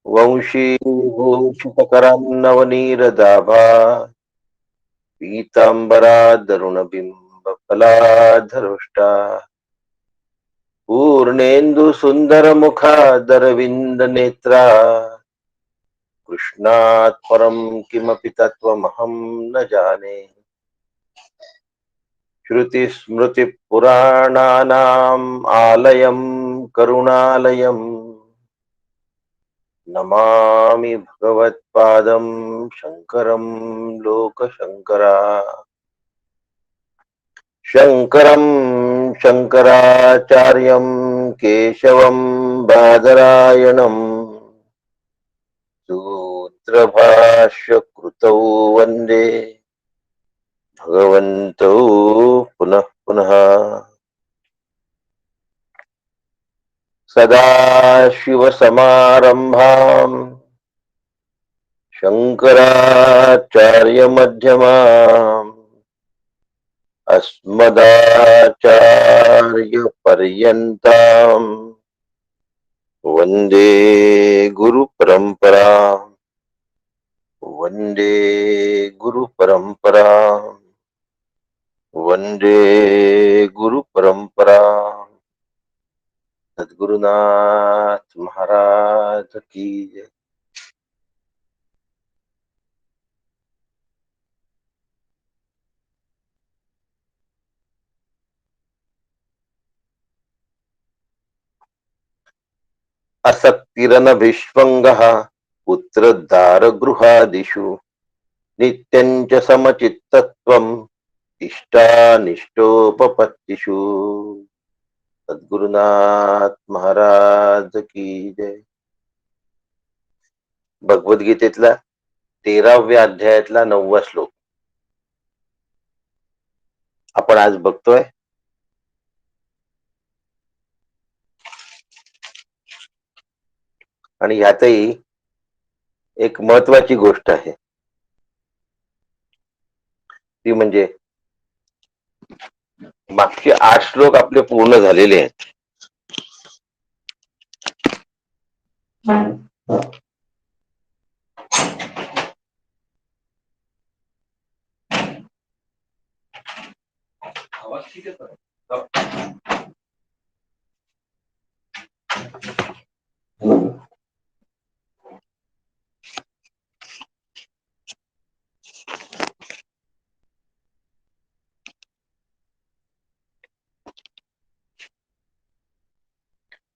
वंशी भूषितकरान्नवनीरदाभा पीतांबरादरुणबिंबफलाधरुष्टा पूर्णेन्दुसुन्दरमुखादरविन्दनेत्रा कृष्णात् परं किमपि तत्त्वमहं न जाने। श्रुतिस्मृतिपुराणानाम् आलयं करुणालयम् नमामि भगवत्पादं शङ्करं लोकशङ्करा। शङ्करं शङ्कराचार्यं केशवं बादरायणम् सूत्रभाष्यकृतौ वन्दे भगवन्तौ पुनः पुनः। सदाशिवसमारम्भाम् शङ्कराचार्यमध्यमाम् अस्मदाचार्यपर्यन्ताम् वन्दे गुरुपरम्परा। वन्दे गुरुपरम्परा। वन्दे गुरुपरम्परा। सद्गुरुनाथ महाराज की जय। असक्तिरनभिष्वङ्गः पुत्रदारगृहादिषु नित्यं च समचित्तत्वम् इष्टानिष्टोपपत्तिषु। सद्गुरुनाथ महाराज की जय. भगवद्गीतेतला 13व्या अध्यायातला 9वा श्लोक आपण आज बघतोय. आणि ह्यातही एक महत्वाची गोष्ट आहे, ती म्हणजे मागचे 8 श्लोक आपले पूर्ण झालेले आहेत.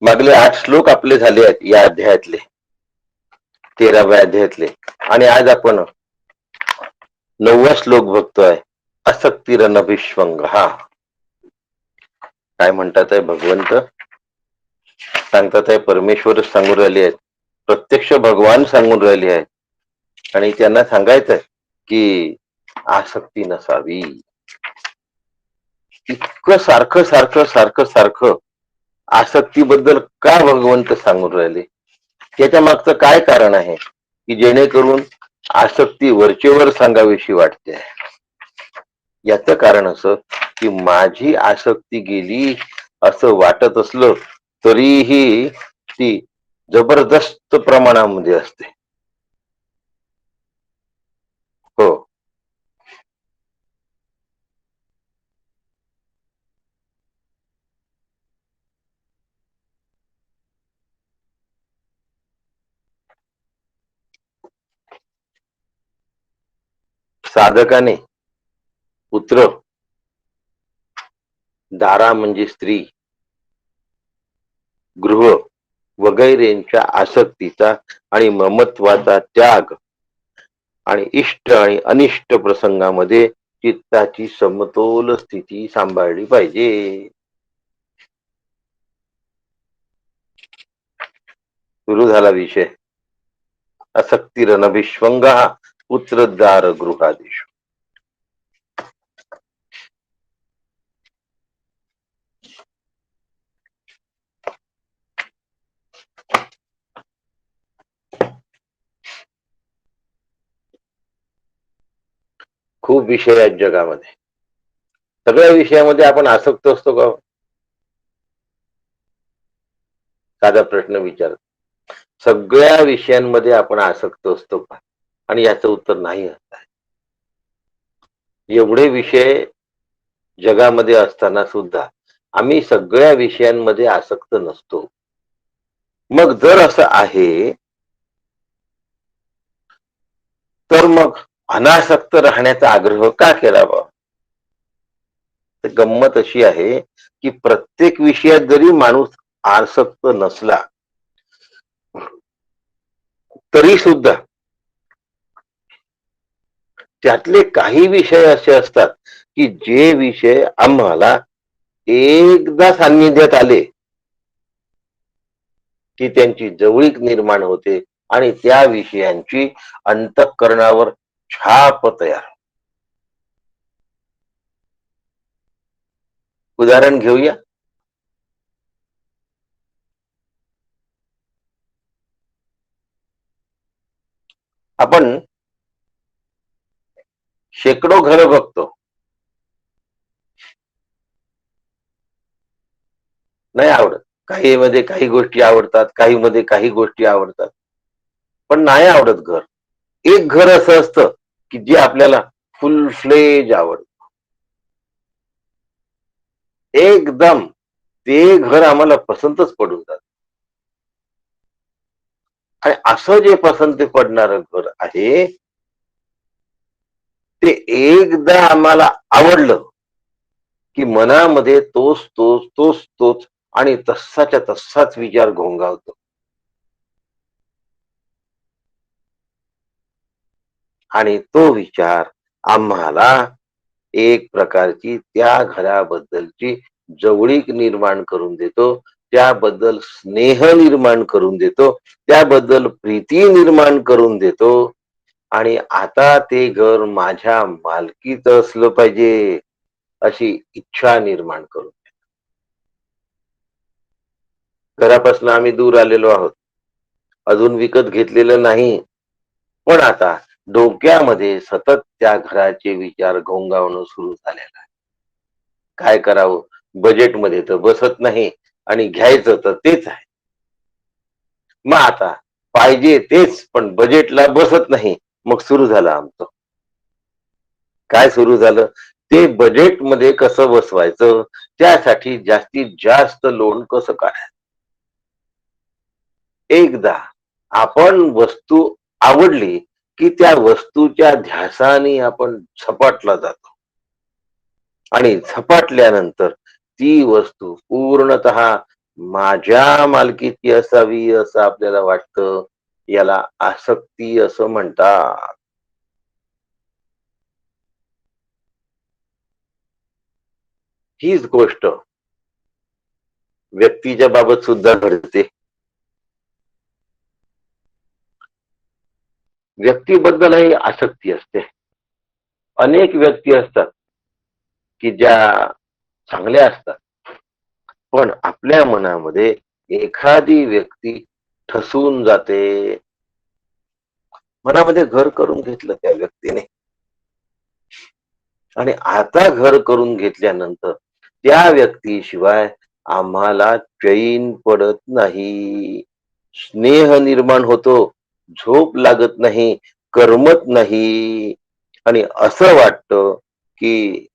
मागले 8 श्लोक आपले झाले आहेत या अध्यायातले, 13व्या अध्यायातले. आणि आज आपण 9वा श्लोक बघतोय. असक्तिरनभिष्वंग. हा काय म्हणतात आहे भगवंत सांगतात आहे, परमेश्वर सांगून राहिले आहेत, प्रत्यक्ष भगवान सांगून राहिले आहेत. आणि त्यांना सांगायचंय की आसक्ती नसावी. इतकं सारखं सारखं सारखं सारखं आसक्तीबद्दल का भगवंत सांगून राहिले, त्याच्या मागचं काय कारण आहे की जेणेकरून आसक्ती वरचेवर सांगावीशी वाटते. याचं कारण असं की माझी आसक्ती गेली असं वाटत असलं तरीही ती जबरदस्त प्रमाणामध्ये असते. हो, साधकाने पुत्र, दारा म्हणजे स्त्री, गृह वगैरेंच्या आसक्तीचा आणि ममत्वाचा त्याग आणि इष्ट आणि अनिष्ट प्रसंगामध्ये चित्ताची समतोल स्थिती सांभाळली पाहिजे. सुरू झाला विषय. असक्तिरनभिष्वंग पुत्रदार गृहादिषु. खूप विषय आहेत जगामध्ये. सगळ्या विषयामध्ये आपण आसक्त असतो का? साधा प्रश्न विचार. सगळ्या विषयांमध्ये आपण आसक्त असतो का? आणि याचं उत्तर नाही आहे. एवढे विषय जगामध्ये असताना सुद्धा आम्ही सगळ्या विषयांमध्ये आसक्त नसतो. मग जर असं आहे, तर मग अनासक्त राहण्याचा आग्रह का करावा? तर गंमत अशी आहे, की प्रत्येक विषयात जरी माणूस आसक्त नसला, तरी सुद्धा त्यातले काही विषय असे असतात, की जे विषय आम्हाला एकदा सान्निध्यात आले, की त्यांची जवळीक निर्माण होते आणि त्या विषयांची अंतःकरणावर छाप तयार. उदाहरण घेऊया. आपण शेकडो घरं बघतो. नाही आवडत. काही मध्ये काही गोष्टी आवडतात, काही मध्ये काही गोष्टी आवडतात. पण नाही आवडत घर. एक घर असं असतं, की जे आपल्याला फुल फ्लेज आवडतं. एकदम ते घर आम्हाला पसंतच पडून जातं. आणि असं जे पसंती पडणारं घर आहे, ते एकदा आम्हाला आवडलं, की मनामध्ये तोच आणि तसाच्या तसाच विचार घोंगावतो. आणि तो विचार आम्हाला एक प्रकारची त्या घराबद्दलची जवळीक निर्माण करून देतो, त्याबद्दल स्नेह निर्माण करून देतो, त्याबद्दल प्रीती निर्माण करून देतो. आणि आता ते घर माझ्या मालकीच असलं पाहिजे अशी इच्छा निर्माण करून. घरापासून आम्ही दूर आलेलो आहोत, अजून विकत घेतलेलं नाही, पण आता डोक्यामध्ये सतत त्या घराचे विचार घोंगावणं सुरू झालेलं आहे. काय करावं? बजेटमध्ये तर बसत नाही आणि घ्यायचं तर तेच आहे. मग आता पाहिजे तेच पण बजेटला बसत नाही. मग सुरू झालं आमचं. काय सुरू झालं? ते बजेटमध्ये कसं बसवायचं, त्यासाठी जास्तीत जास्त लोन कसं काढायचं. एकदा आपण वस्तू आवडली, की त्या वस्तूच्या ध्यासाने आपण झपाटला जातो. आणि झपाटल्यानंतर ती वस्तू पूर्णतः माझ्या मालकीची असावी असं आपल्याला वाटतं. याला आसक्ती असं म्हणतात. हीच गोष्ट व्यक्तीच्या बाबत सुद्धा घडते. व्यक्तीबद्दलही आसक्ती असते. अनेक व्यक्ती असतात, की ज्या चांगल्या असतात, पण आपल्या मनामध्ये एखादी व्यक्ती ठसून जाते. मनामध्ये घर करून घेतलं त्या व्यक्तीने आणि आता घर करून घेतल्यानंतर त्या व्यक्तीशिवाय आम्हाला चैन पडत नाही. स्नेह निर्माण होतो, झोप लागत नाही, करमत नाही. आणि असं वाटतं, की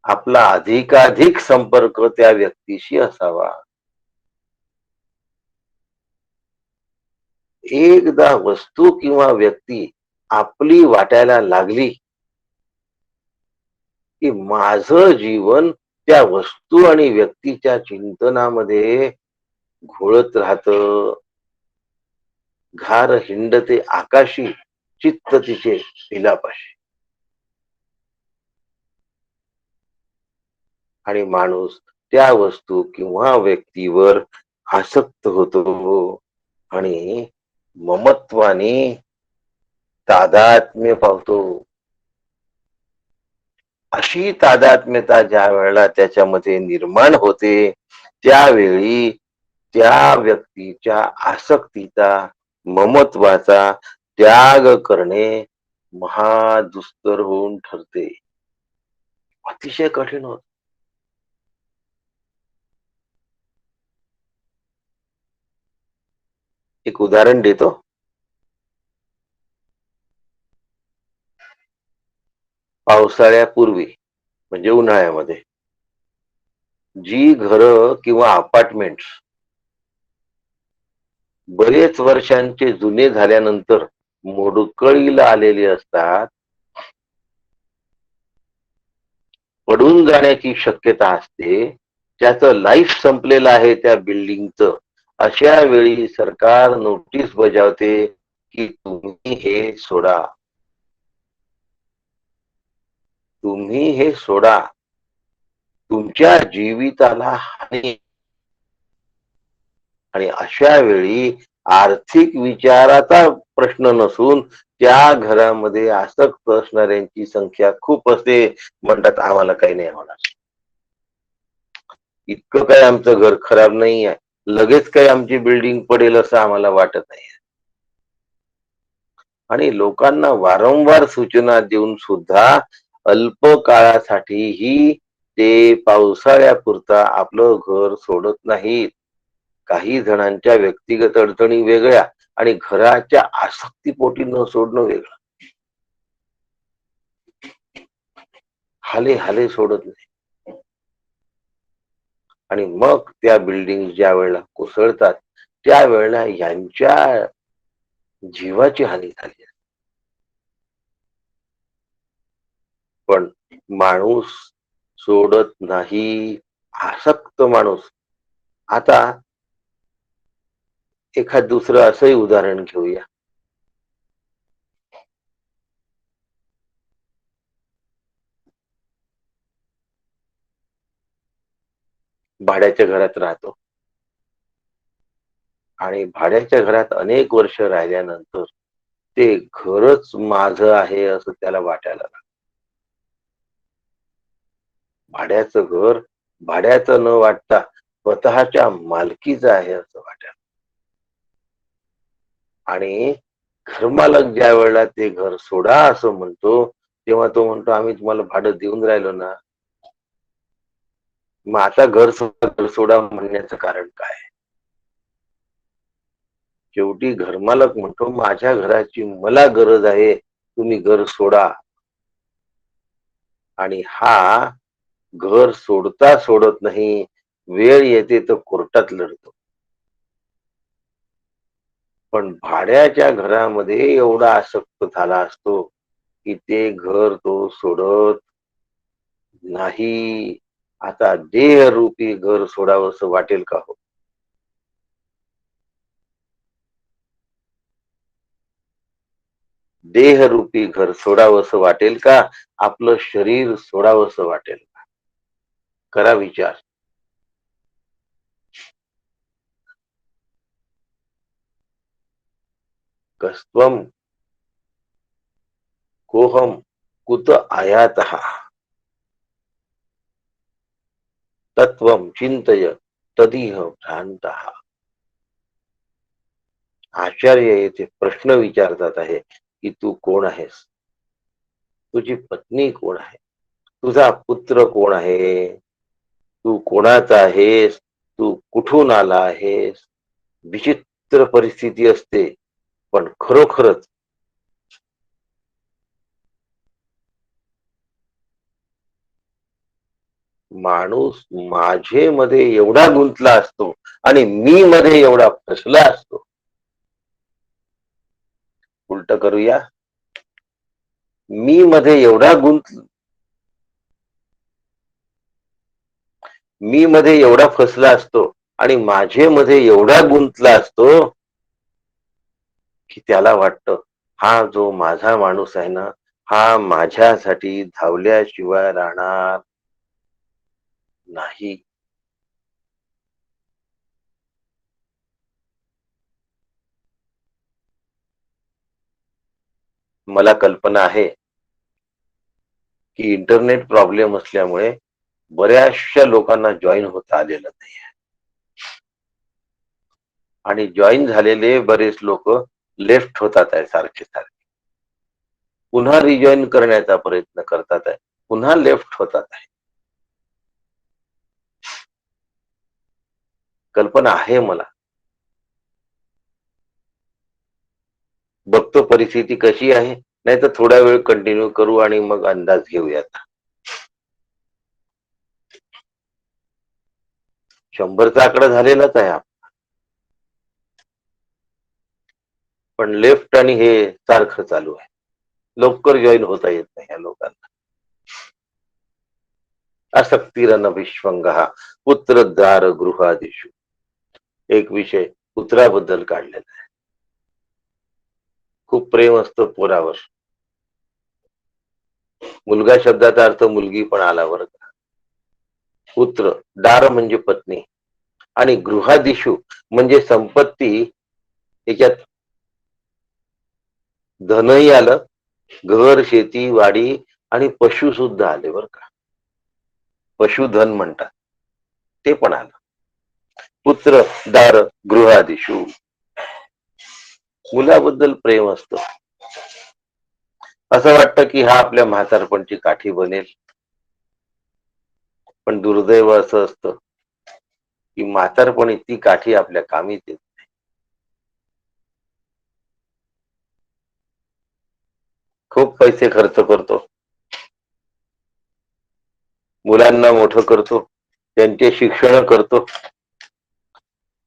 आपला अधिकाधिक संपर्क त्या व्यक्तीशी असावा. एकदा वस्तू किंवा व्यक्ती आपली वाटायला लागली, की माझं जीवन त्या वस्तू आणि व्यक्तीच्या चिंतनामध्ये घोळत राहतं. घार हिंडते आकाशी, चित्त तिचे पिलापाशी. आणि माणूस त्या वस्तू किंवा व्यक्तीवर आसक्त होतो आणि ममत्वाने तादात्म्य पावतो. अशी तादात्म्यता ज्या वेळेला त्याच्यामध्ये निर्माण होते, त्यावेळी त्या व्यक्तीच्या आसक्तीचा, ममत्वाचा त्याग करणे महादुस्तर होऊन ठरते. अतिशय कठीण होत. एक उदाहरण देतो. पावसाळ्यापूर्वी म्हणजे उन्हाळ्यामध्ये जी घरं किंवा अपार्टमेंट्स बरेच वर्षांचे जुने झाल्यानंतर मोडकळीला आलेले असतात, पडून जाण्याची शक्यता असते, त्याचं लाईफ संपलेलं आहे त्या बिल्डिंगचं, अशा वेळी सरकार नोटीस बजावते की तुम्ही हे सोडा, तुम्ही हे सोडा, तुमच्या जीविताला हानी. आणि अशा वेळी आर्थिक विचाराचा प्रश्न नसून त्या घरामध्ये आसक्त असणाऱ्यांची संख्या खूप असते. म्हणतात आम्हाला काही नाही होणार, इतकं काही आमचं घर खराब नाही आहे, लगेच काही आमची बिल्डिंग पडेल असं आम्हाला वाटत नाही. आणि लोकांना वारंवार सूचना देऊन सुद्धा अल्प काळासाठीही ते पावसाळ्यापुरता आपलं घर सोडत नाहीत. काही जणांच्या व्यक्तिगत अडचणी वेगळ्या आणि घराच्या आसक्तीपोटी न सोडणं वेगळं. हाले हाले सोडत नाही. आणि मग त्या बिल्डिंग ज्या वेळेला कोसळतात त्यावेळेला यांच्या जीवाची हानी झाली. पण माणूस सोडत नाही, आसक्त माणूस. आता एखाद दुसरं असंही उदाहरण घेऊया. भाड्याच्या घरात राहतो आणि भाड्याच्या घरात अनेक वर्ष राहिल्यानंतर ते घरच माझं आहे असं त्याला वाटायला लागलं. भाड्याचं घर भाड्याचं न वाटता स्वतःच्या मालकीचं आहे असं वाटायला. आणि घरमालक ज्या वेळेला ते घर सोडा असं म्हणतो तेव्हा तो म्हणतो आम्ही तुम्हाला भाडं देऊन राहिलो ना, मग आता घर सोडा म्हणण्याचं कारण काय? शेवटी घरमालक म्हणतो माझ्या घराची मला गरज आहे, तुम्ही घर सोडा. आणि हा घर सोडता सोडत नाही, वेळ येते तर कोर्टात लढतो. पण भाड्याच्या घरामध्ये एवढा आसक्त झाला असतो की ते घर तो सोडत नाही. आता देहरूपी घर सोडावंसं वाटेल का हो? देहरूपी घर सोडावंसं वाटेल का? आपलं शरीर सोडावंसं वाटेल का? करा विचार. कस्त्वम कोहम कुत आयातः तत्वम चिंतय तदिह भ्रांतः. आचार्य येथे प्रश्न विचारतात आहे की तू कोण आहेस, तुझी पत्नी कोण आहे, तुझा पुत्र कोण आहे, तू कोणाचा आहेस, तू कुठून आला आहेस. विचित्र परिस्थिती असते, पण खरोखरच माणूस माझे मध्ये एवढा गुंतला असतो आणि मी मध्ये एवढा फसला असतो. उलट करूया, मी मध्ये एवढा गुंत मी मध्ये एवढा फसला असतो आणि माझे मध्ये एवढा गुंतला असतो की त्याला वाटतं हा जो माझा माणूस आहे ना, हा माझ्यासाठी धावल्याशिवाय राहणार नाही. मला कल्पना आहे की इंटरनेट प्रॉब्लेम असल्यामुळे बऱ्याचशा लोकांना जॉईन होता आलेलं नाही. आणि जॉईन झालेले बरेच लोक लेफ्ट होतात आहे सारखे सारखे, पुन्हा रिजॉईन करण्याचा प्रयत्न करतात आहे, पुन्हा लेफ्ट होतात आहे. कल्पना आहे मला बघतो परिस्थिती कशी आहे, नाही तर थोडा वेळ कंटिन्यू करू आणि मग अंदाज घेऊयात. 100चा आकडा झालेलाच आहे पण लेफ्ट आणि हे सारखं चालू आहे. लवकर जॉईन होता येत नाही या लोकांना. असक्तीरन विश्वंग पुत्र दार गृहादिशू. एक विषय पुत्राबद्दल काढलेला आहे. खूप प्रेम असतं पोरावर. मुलगा शब्दाचा अर्थ मुलगी पण आला बरं का. पुत्र दार म्हणजे पत्नी आणि गृहादिशू म्हणजे संपत्ती. याच्यात धनही आलं, घर शेती वाडी आणि पशु सुद्धा आले बर का. पशुधन म्हणतात ते पण आलं. पुत्र दार गृहादिशू. मुलाबद्दल प्रेम असतं. असं वाटतं की हा आपल्या म्हातारपणची काठी बनेल. पण दुर्दैव असं असतं की म्हातारपणी ती काठी आपल्या कामी येते. खूप पैसे खर्च करतो, मुलांना मोठं करतो, त्यांचे शिक्षण करतो,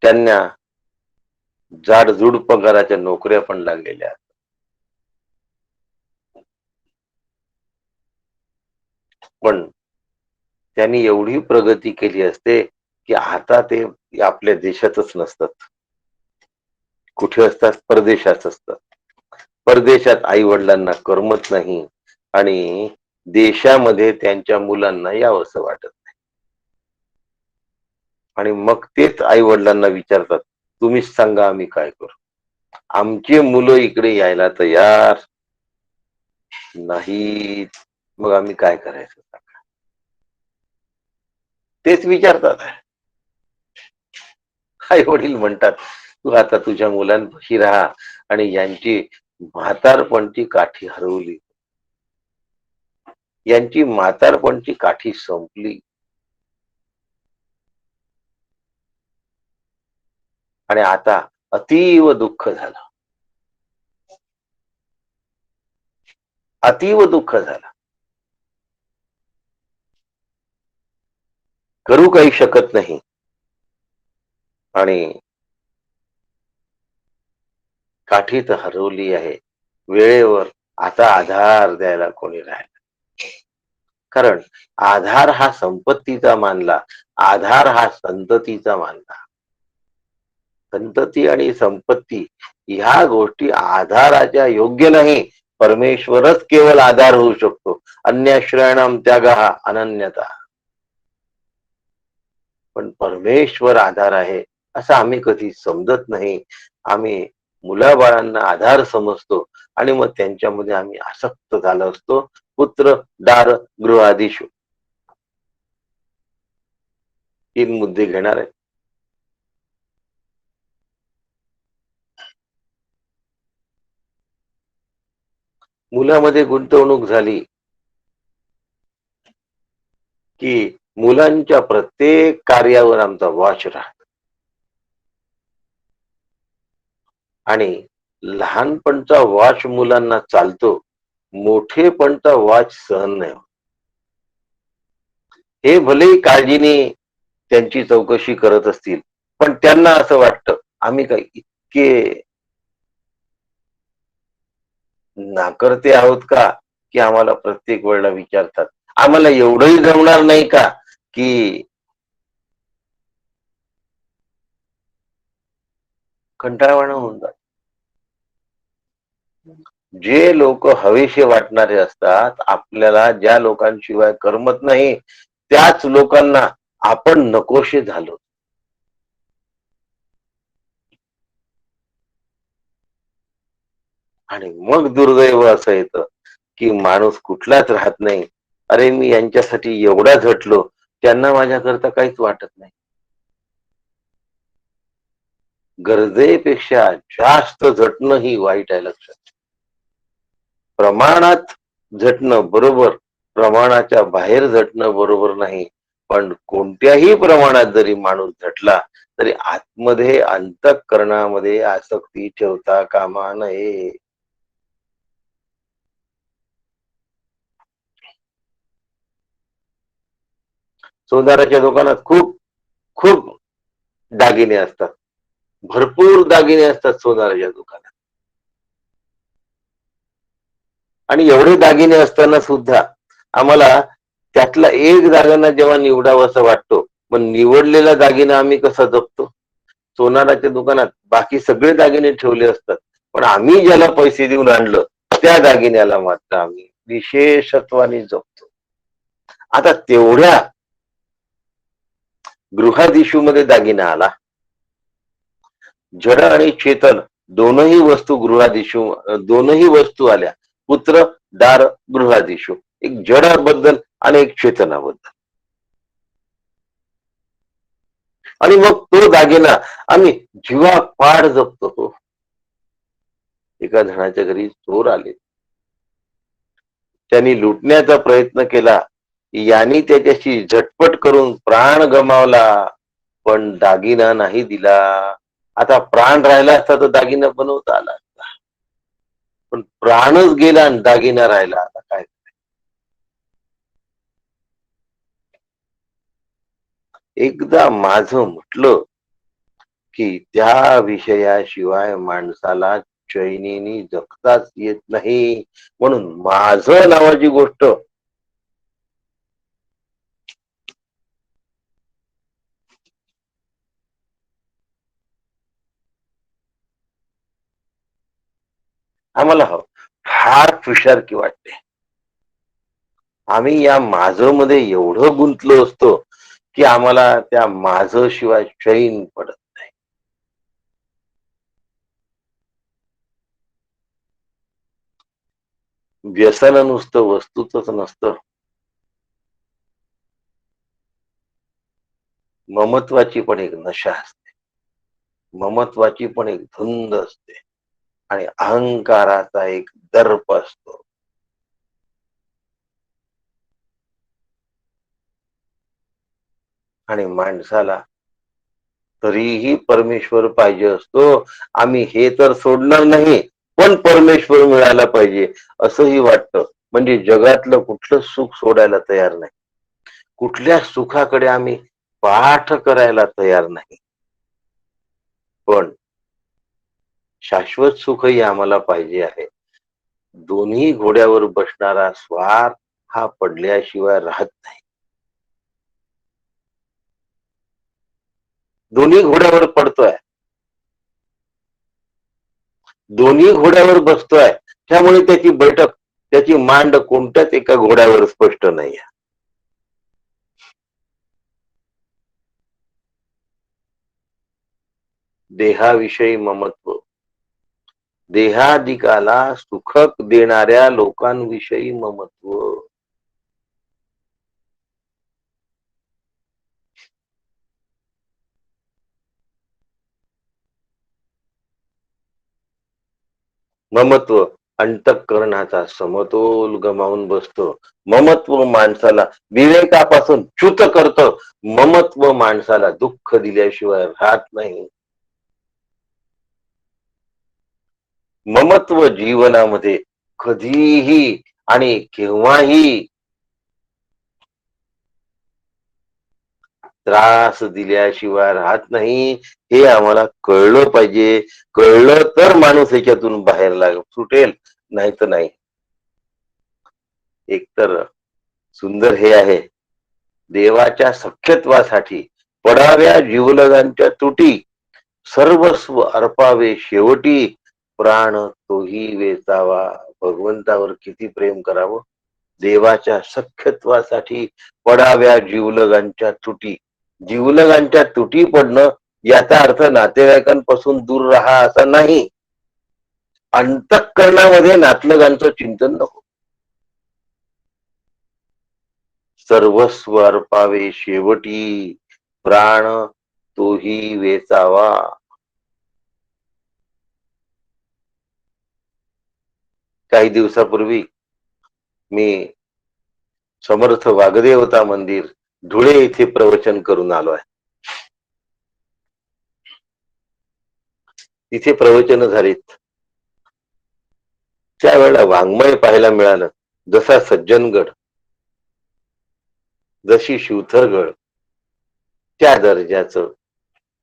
त्यांना जाडजूड पगाराच्या नोकऱ्या पण लागलेल्या. पण त्यांनी एवढी प्रगती केली असते की आता ते आपल्या देशातच नसतात. कुठे असतात? परदेशात असतात. परदेशात आई वडिलांना करमत नाही आणि देशामध्ये त्यांच्या मुलांना यावंसं वाटत नाही. आणि मग तेच आई वडिलांना विचारतात, तुम्हीच सांगा आम्ही काय करू. आमची मुलं इकडे यायला तयार नाहीत, मग आम्ही काय करायचं? तेच विचारतात. आई वडील म्हणतात, तू आता तुझ्या मुलांपाशी राहा आणि यांची म्हातारपणची काठी हरवली, यांची म्हातारपणची काठी संपली आणि आता अतीव दुःख झालं. अतीव दुःख झालं. करू काही शकत नाही आणि काठी तर हरवली आहे. वेळेवर आता आधार द्यायला कोणी राहिलं. कारण आधार हा संपत्तीचा मानला, आधार हा संततीचा मानला. संतती आणि संपत्ती ह्या गोष्टी आधाराच्या योग्य नाही. परमेश्वरच केवळ आधार होऊ शकतो. अन्याश्रयणम त्याग अनन्यता. पण परमेश्वर आधार आहे असं आम्ही कधी समजत नाही. आम्ही मुलाबाळांना आधार समजतो आणि मग त्यांच्यामध्ये आम्ही आसक्त झालो असतो. पुत्र दार गृहादिशू. 3 मुद्दे घेणार आहे. मुलामध्ये गुंतवणूक झाली की मुलांच्या प्रत्येक कार्यावर आमचा वॉच राहतो आणि लहानपणचा वॉच मुलांना चालतो, मोठेपणचा वॉच सहन नाही होत. हे भलेही काळजीने त्यांची चौकशी करत असतील, पण त्यांना असं वाटतं आम्ही काय इतके नाकर्ते आहोत का की आम्हाला प्रत्येक वेळेला विचारतात. आम्हाला एवढंही जमणार नाही का की कंटाळवाणं होऊन जात. जे लोक हवेशीर वाटणारे असतात, आपल्याला ज्या लोकांशिवाय करमत नाही, त्याच लोकांना आपण नकोशे झालो. आणि मग दुर्दैव असं येतं की माणूस कुठलाच राहत नाही. अरे मी यांच्यासाठी एवढा झटलो, त्यांना माझ्याकरता काहीच वाटत नाही. गरजेपेक्षा जास्त झटणं ही वाईट आहे, लक्षात. प्रमाणात झटणं बरोबर, प्रमाणाच्या बाहेर झटणं बरोबर नाही. पण कोणत्याही प्रमाणात जरी माणूस झटला तरी आतमध्ये अंतःकरणामध्ये आसक्ती ठेवता कामा नये. सोनाराच्या दुकानात खूप खूप दागिने असतात, भरपूर दागिने असतात सोनाराच्या दुकानात. आणि एवढे दागिने असताना सुद्धा आम्हाला त्यातला एक दागिना जेव्हा निवडावासा वाटतो, पण निवडलेला दागिना आम्ही कसा जपतो? सोनाराच्या दुकानात बाकी सगळे दागिने ठेवले असतात, पण आम्ही ज्याला पैसे देऊन आणलं त्या दागिन्याला मात्र आम्ही विशेषत्वाने जपतो. आता तेवढ्या गृहादिशू मध्ये दागिना आला. जड आणि चेतन दोनही वस्तू गृहादिशू, दोनही वस्तू आल्या. पुत्र, दार, गृहादिशू. एक जडाबद्दल आणि एक चेतनाबद्दल. आणि मग तो दागिना आम्ही जीवापाड जपतो. तो एका जणाच्या घरी चोर आले, त्यांनी लुटण्याचा प्रयत्न केला, यांनी त्याच्याशी झटपट करून प्राण गमावला, पण दागिना नाही दिला. आता प्राण राहिला असता तर दागिना बनवता आला असता, पण प्राणच गेला आणि दागिना राहिला. आता काय? एकदा माझं म्हटलं की त्या विषयाशिवाय माणसाला चैनीनी जगताच येत नाही. म्हणून माझं नावाची गोष्ट आम्हाला फार हुशारकी वाटते. आम्ही या माझं मध्ये एवढं गुंतलो असतो की आम्हाला त्या माझं शिवाय चैन पडत नाही. व्यसन नुसतं वस्तूच नसतं, ममत्वाची पण एक नशा असते, ममत्वाची पण एक धुंद असते, आणि अहंकाराचा एक दर्प असतो. आणि माणसाला तरीही परमेश्वर पाहिजे असतो. आम्ही हे तर सोडणार नाही, पण परमेश्वर मिळायला पाहिजे असंही वाटतं. म्हणजे जगातलं कुठलं सुख सोडायला तयार नाही, कुठल्या सुखाकडे आम्ही पाठ करायला तयार नाही. पण शाश्वत सुखही आम्हाला पाहिजे आहे. दोन्ही घोड्यावर बसणारा स्वार हा पडल्याशिवाय राहत नाही. दोन्ही घोड्यावर पडतोय, दोन्ही घोड्यावर बसतोय, त्यामुळे त्याची बैठक, त्याची मांड कोणत्याच एका घोड्यावर स्पष्ट नाही. देहाविषयी ममत्व, देहादिकाला सुखक देणाऱ्या लोकांविषयी ममत्व. ममत्व अंतःकरणाचा समतोल गमावून बसतो. ममत्व माणसाला विवेकापासून च्युत करतं. ममत्व माणसाला दुःख दिल्याशिवाय राहत नाही. ममत्व जीवनामध्ये कधीही आणि केव्हाही त्रास दिल्याशिवाय राहत नाही. हे आम्हाला कळलं पाहिजे. कळलं तर माणूस ह्याच्यातून बाहेर सुटेल, नाही तर नाही. एकतर सुंदर हे आहे, देवाच्या सख्यत्वासाठी पडाव्या जीवलगांच्या तुटी, सर्वस्व अर्पावे शेवटी, प्राण तोही वेचावा. भगवंतावर किती प्रेम करावं. देवाच्या सख्यत्वासाठी पडाव्या जीवलगांच्या तुटी. जीवलगांच्या तुटी पडणं याचा अर्थ नातेवाईकांपासून दूर राहा असा नाही. अंतःकरणामध्ये नातलगांचं चिंतन नको. सर्वस्व अर्पावे शेवटी, प्राण तोही वेचावा. काही दिवसापूर्वी मी समर्थ वागदेवता मंदिर धुळे येथे प्रवचन करून आलो आहे. तिथे प्रवचन झालीत. त्यावेळेला वाङ्मय पाहायला मिळालं. जसा सज्जनगड, जशी शिवथरगड, त्या दर्जाचं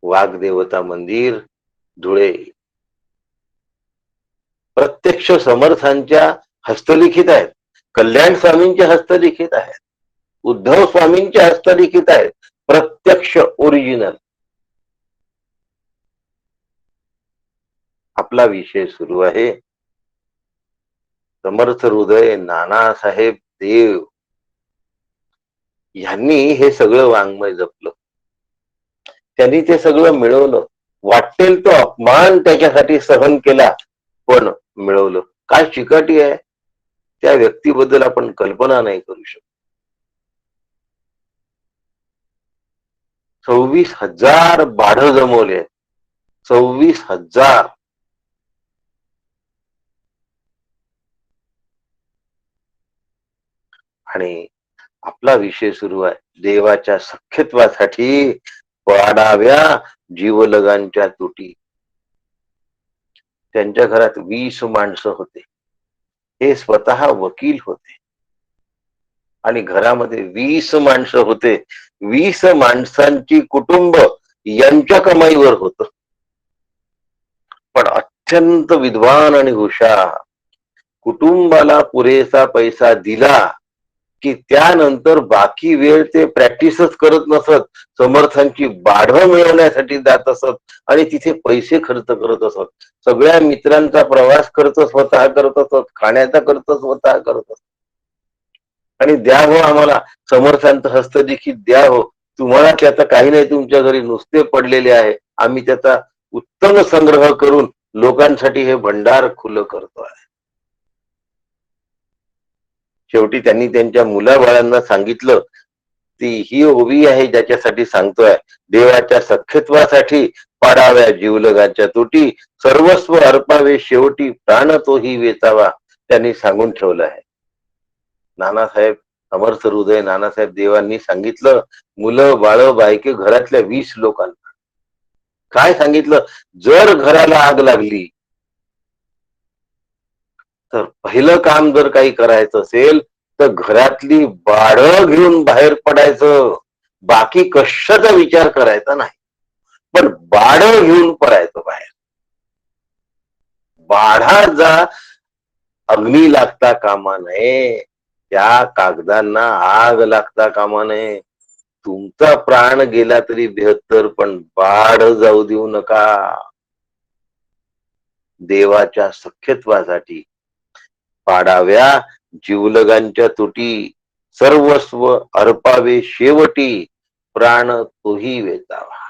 वाग्देवता मंदिर धुळे प्रत्यक्ष समर्थांच्या हस्तलिखित आहेत, कल्याण स्वामींच्या हस्तलिखित आहेत, उद्धव स्वामींच्या हस्तलिखित आहेत, प्रत्यक्ष ओरिजिनल. आपला विषय सुरू आहे समर्थ हृदय नानासाहेब देव यांनी हे सगळं वाङ्मय जपलं, त्यांनी ते सगळं मिळवलं. वाटेल तो अपमान त्याच्यासाठी सहन केला, पण मिळवलं. काय चिकाटी आहे त्या व्यक्तीबद्दल आपण कल्पना नाही करू शकत. 26,000 बाढ जमवले, 26,000. आणि आपला विषय सुरू आहे देवाच्या सख्यत्वासाठी पाडाव्या जीवलगांच्या तुटी. त्यांच्या घरात 20 माणसं होते, हे स्वतः वकील होते आणि घरामध्ये 20 माणसं होते. 20 माणसांची कुटुंब यांच्या कमाईवर होत, पण अत्यंत विद्वान आणि हुशार. कुटुंबाला पुरेसा पैसा दिला की त्यानंतर बाकी वेळ ते प्रॅक्टिसच करत नसत, समर्थांची बाढं मिळवण्यासाठी जात असत आणि तिथे पैसे खर्च करत असत. सगळ्या मित्रांचा प्रवास खर्च स्वतः करत असत, खाण्याचा खर्च स्वतः करत असत. आणि द्या हो आम्हाला समर्थांचं हस्तलिखित द्या हो, तुम्हाला त्याचा काही नाही, तुमच्या घरी नुसते पडलेले आहे, आम्ही त्याचा उत्तम संग्रह करून लोकांसाठी हे भंडार खुलं करतो आहे. शेवटी त्यांनी त्यांच्या मुलाबाळांना सांगितलं, ती ही ओवी आहे ज्याच्यासाठी सांगतोय, देवाच्या सख्यत्वासाठी पाडाव्या जीवलगाच्या तुटी, सर्वस्व अर्पावे शेवटी प्राण तोही वेचावा. त्यांनी सांगून ठेवलं आहे. नानासाहेब समर्थ हृदय नानासाहेब देवांनी सांगितलं, मुलं बाळ बायके घरातल्या 20 लोकांना काय सांगितलं, जर घराला आग लागली तर पहिलं काम जर काही करायचं असेल तर घरातली बाळं घेऊन बाहेर पडायचं, बाकी कशाचा विचार करायचा नाही, पण बाळं घेऊन पडायचं बाहेर. बाळाचा अग्नी लागता कामा नये, त्या कागदांना आग लागता कामा नये. तुमचा प्राण गेला तरी बेहत्तर, पण बाढ जाऊ देऊ नका. देवाच्या सख्यत्वासाठी पाडाव्या जीवलगांच्या तुटी, सर्वस्व अर्पावे शेवटी प्राण तोही वेचावा.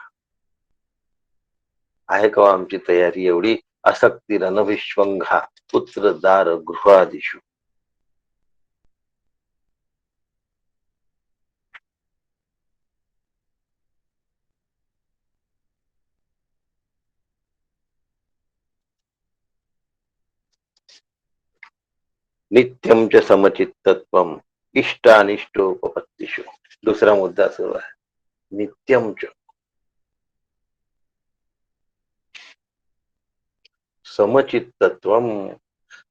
आहे का आमची तयारी एवढी? असक्ती रणविश्वंघा पुत्र दार गृहादिशु. नित्यम च समचित्तत्वम इष्टानिष्टोपपत्तिषु. दुसरा मुद्दा सुरू आहे, नित्यम च समचित्तत्वम.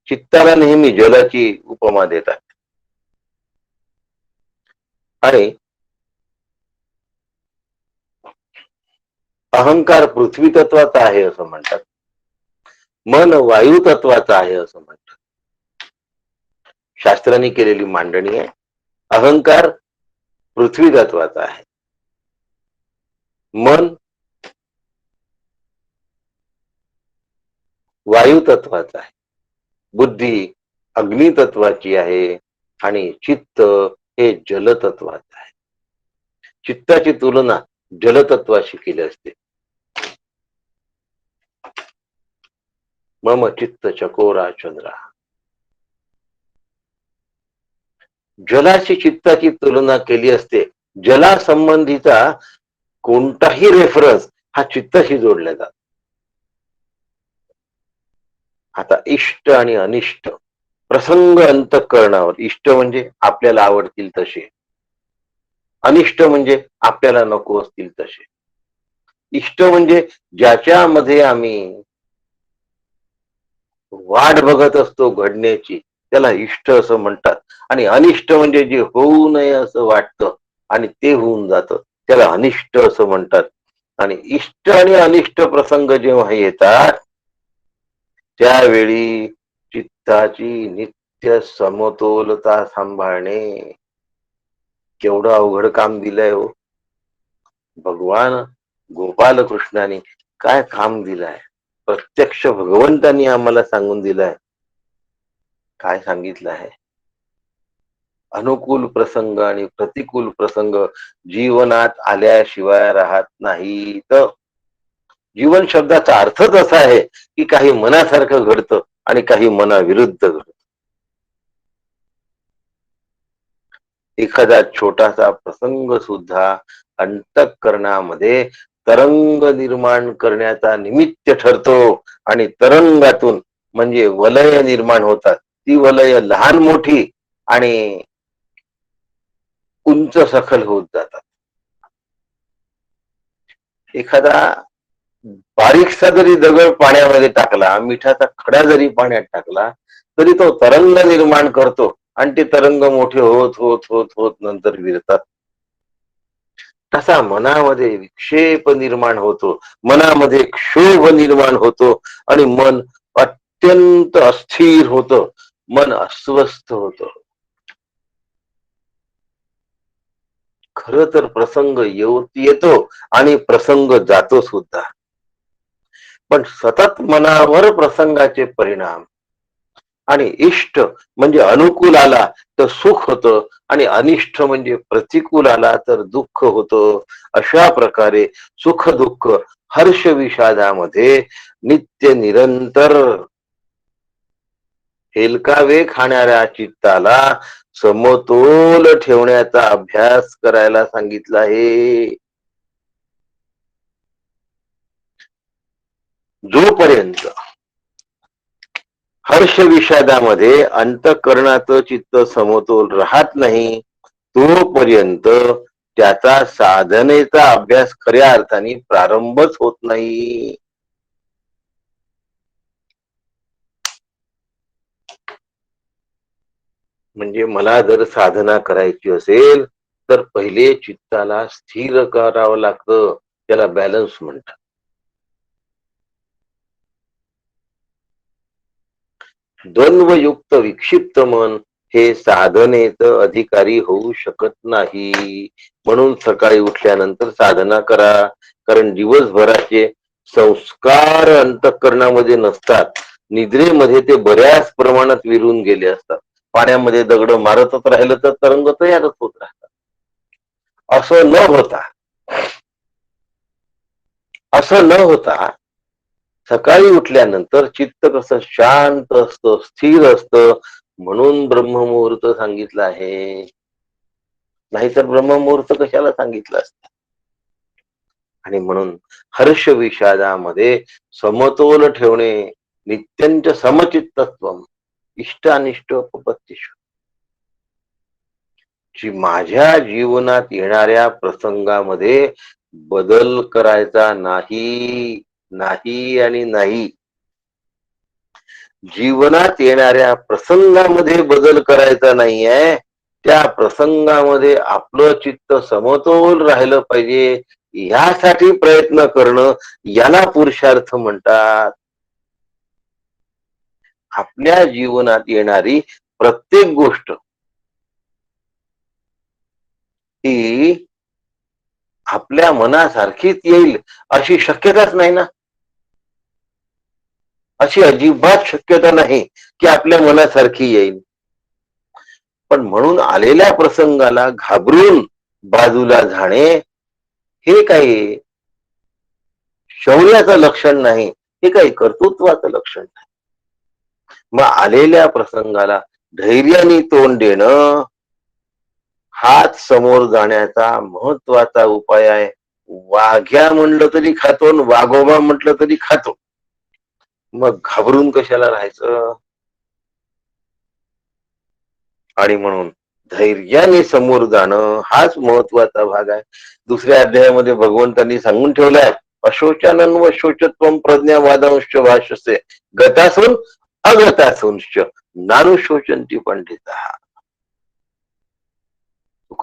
चित्ताला नेहमी जलाची उपमा देतात आणि अहंकार पृथ्वी तत्वाचा आहे असं म्हणतात, मन वायू तत्वाचा आहे असं म्हणतात. शास्त्रांनी केलेली मांडणी आहे, अहंकार पृथ्वी तत्वाचा आहे, मन वायू तत्वाचा आहे, बुद्धी अग्नी तत्वाची आहे आणि चित्त हे जलतत्वाचं आहे. चित्ताची तुलना जलतत्वाशी केली असते. मम चित्त चकोरा चंद्रा. जलाशी चित्ताची तुलना केली असते. जला संबंधीचा कोणताही रेफरन्स हा चित्ताशी जोडला जातो. आता इष्ट आणि अनिष्ट प्रसंग अंतःकरणावर. इष्ट म्हणजे आपल्याला आवडतील तसे, अनिष्ट म्हणजे आपल्याला नको असतील तसे. इष्ट म्हणजे ज्याच्यामध्ये आम्ही वाट बघत असतो घडण्याची, त्याला इष्ट असं म्हणतात. आणि अनिष्ट म्हणजे जे होऊ नये असं वाटतं आणि ते होऊन जातं, त्याला अनिष्ट असं म्हणतात. आणि इष्ट आणि अनिष्ट प्रसंग जेव्हा येतात त्यावेळी चित्ताची नित्य समतोलता सांभाळणे केवढं अवघड काम दिलंय हो. भगवान गोपाल कृष्णाने काय काम दिलंय, प्रत्यक्ष भगवंतांनी आम्हाला सांगून दिलंय. काय सांगितलं आहे, अनुकूल प्रसंग आणि प्रतिकूल प्रसंग जीवनात आल्याशिवाय राहत नाही. तर जीवन शब्दाचा अर्थच असा आहे की काही मनासारखं घडतं आणि काही मनाविरुद्ध घडतं. एखादा छोटासा प्रसंग सुद्धा अंतःकरणामध्ये तरंग निर्माण करण्याचा निमित्त ठरतो आणि तरंगातून म्हणजे वलय निर्माण होतात. ती वलय लहान मोठी आणि उंच सखल होत जातात. एखादा बारीकसा जरी दगड पाण्यामध्ये टाकला, मिठाचा खडा जरी पाण्यात टाकला तरी तो तरंग निर्माण करतो आणि ते तरंग मोठे होत होत होत होत नंतर विरतात. तसा मनामध्ये विक्षेप निर्माण होतो, मनामध्ये क्षोभ निर्माण होतो आणि मन अत्यंत अस्थिर होतं, मन अस्वस्थ होतं. खर तर प्रसंग येतो आणि प्रसंग जातो सुद्धा, पण सतत मनावर प्रसंगाचे परिणाम आणि इष्ट म्हणजे अनुकूल आला तर सुख होतं आणि अनिष्ट म्हणजे प्रतिकूल आला तर दुःख होतं. अशा प्रकारे सुख दुःख हर्ष विषादामध्ये नित्य निरंतर हेलकावे खाणाऱ्या चित्ताला समतोल ठेवण्याचा अभ्यास करायला सांगितला आहे. जोपर्यंत हर्ष विषादामध्ये अंतःकरणाचं चित्त समतोल राहत नाही तोपर्यंत त्याचा साधनेचा अभ्यास खऱ्या अर्थाने प्रारंभच होत नाही. म्हणजे मला जर साधना करायची असेल तर पहिले चित्ताला स्थिर करावं लागतं, त्याला बॅलन्स म्हणतात. द्वंद्वयुक्त विक्षिप्त मन हे साधनेच अधिकारी होऊ शकत नाही. म्हणून सकाळी उठल्यानंतर साधना करा, कारण दिवसभराचे संस्कार अंतःकरणामध्ये नसतात. निद्रेमध्ये ते बऱ्याच प्रमाणात विरून गेले असतात. पाण्यामध्ये दगड मारतच राहिलं तर तरंग तयारच होत राहतात. असं न होता सकाळी उठल्यानंतर चित्त कसं शांत असतं, स्थिर असतं, म्हणून ब्रह्ममुहूर्त सांगितलं आहे. नाहीतर ब्रह्ममुहूर्त कशाला सांगितलं असतं. आणि म्हणून हर्ष विषादामध्ये समतोल ठेवणे नित्यंच समचित्तत्व इष्ट अनिष्ट उपपत्तीषु. माझ्या जीवनात येणाऱ्या प्रसंगामध्ये बदल करायचा नाही, नाही आणि नाही. जीवनात येणाऱ्या प्रसंगामध्ये बदल करायचा नाहीये, त्या प्रसंगामध्ये आपलं चित्त समतोल राहिलं पाहिजे यासाठी प्रयत्न करणं, याला पुरुषार्थ म्हणतात. आपल्या जीवनात येणारी प्रत्येक गोष्ट ही आपल्या मनासारखीच येईल अशी शक्यताच नाही ना. अशी अजिबात शक्यता नाही की आपल्या मनासारखी येईल. पण म्हणून आलेल्या प्रसंगाला घाबरून बाजूला जाणे हे काही शौर्याचं लक्षण नाही, हे काही कर्तृत्वाचं लक्षण नाही. मग आलेल्या प्रसंगाला धैर्याने तोंड देणं हाच समोर जाण्याचा महत्वाचा उपाय आहे. वाघ्या म्हणलं तरी खातो, वाघोबा म्हटलं तरी खातो, मग घाबरून कशाला राहायचं. आणि म्हणून धैर्याने समोर जाणं हाच महत्वाचा भाग आहे. दुसऱ्या अध्यायामध्ये भगवंतांनी सांगून ठेवलाय, अशोचानन व शोचत्वम प्रज्ञावादांश भाष्यसे गतासून अगतासूंश्च नानुशोचंती पंडिता.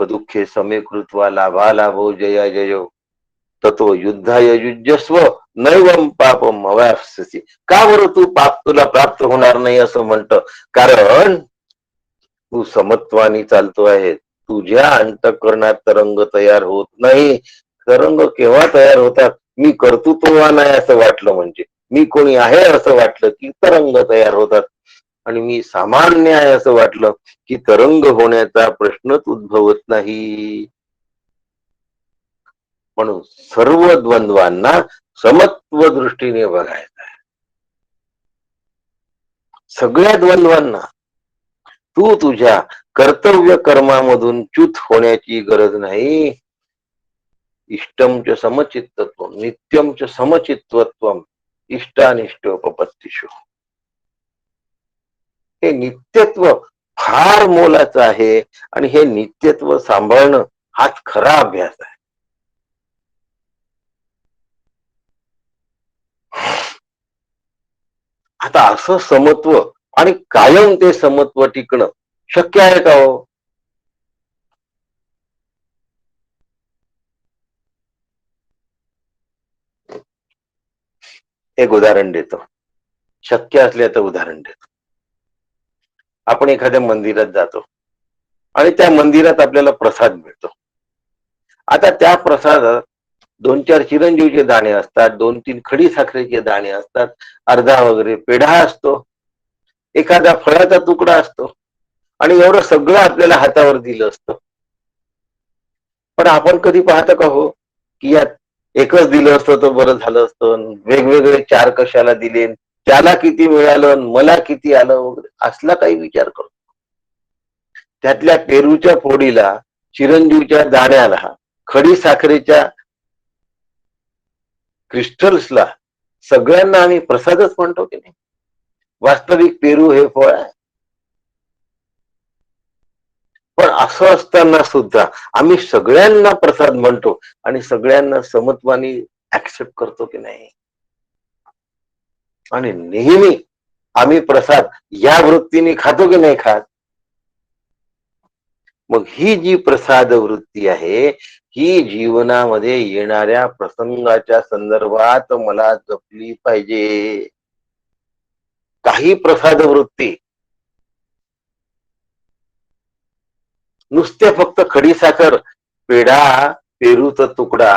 सुख दुःखे समे कृत्वा लाभा लाभो जया जयो ततो युद्धाय युजस्व नैवम पापम अवाप्स्यसि. का बरं तू पाप तुला प्राप्त होणार नाही असं म्हणत? कारण तू समत्वानी चालतो आहे. तुझ्या अंतःकरणात तरंग तयार होत नाही. तरंग केव्हा तयार होतात? मी कर्तृत्ववान आहे असं वाटलं, म्हणजे मी कोणी आहे असं वाटलं की तरंग तयार होतात. आणि मी सामान्य आहे असं वाटलं की तरंग होण्याचा प्रश्नच उद्भवत नाही. म्हणून सर्व द्वंद्वांना समत्व दृष्टीने बघायचं आहे. सगळ्या द्वंद्वांना. तू तुझ्या कर्तव्य कर्मामधून च्युत होण्याची गरज नाही. इष्टम च समचित्तत्व नित्यम च समचित्वत्व इष्टानिष्टोपपत्तीषु. हे नित्यत्व फार मोलाचं आहे आणि हे नित्यत्व सांभाळणं हाच खरा अभ्यास आहे. आता असं समत्व आणि कायम ते समत्व टिकणं शक्य आहे का हो? एक उदाहरण देतो. शक्य असल्याचं उदाहरण देतो. आपण एखाद्या मंदिरात जातो आणि त्या मंदिरात आपल्याला प्रसाद मिळतो. आता त्या प्रसादात 2-4 चिरंजीवचे दाणे असतात, 2-3 खडी साखरेचे दाणे असतात, अर्धा वगैरे पेढा असतो, एखादा फळाचा तुकडा असतो आणि एवढं सगळं आपल्याला हातावर दिलं असतं. पण आपण कधी पाहतो का हो की यात एकच दिलं असतं तर बरं झालं असतं, वेगवेगळे 4 कशाला दिले, त्याला किती मिळालं, मला किती आलं वगैरे असला काही विचार करतो? त्यातल्या पेरूच्या फोडीला, चिरंजीवच्या दाण्याला, खडी साखरेच्या क्रिस्टल्सला सगळ्यांना आम्ही प्रसादच म्हणतो की नाही? वास्तविक पेरू हे फळ आहे. पण असं असताना सुद्धा आम्ही सगळ्यांना प्रसाद म्हणतो आणि सगळ्यांना समत्वानी ऍक्सेप्ट करतो की नाही? आणि नेहमी आम्ही प्रसाद या वृत्तीने खातो की नाही खात? मग ही जी प्रसाद वृत्ती आहे, ही जीवनामध्ये येणाऱ्या प्रसंगाच्या संदर्भात मला जपली पाहिजे. काही प्रसाद वृत्ती नुसते फक्त खडीसाखर, पेढा, पेरूचा तुकडा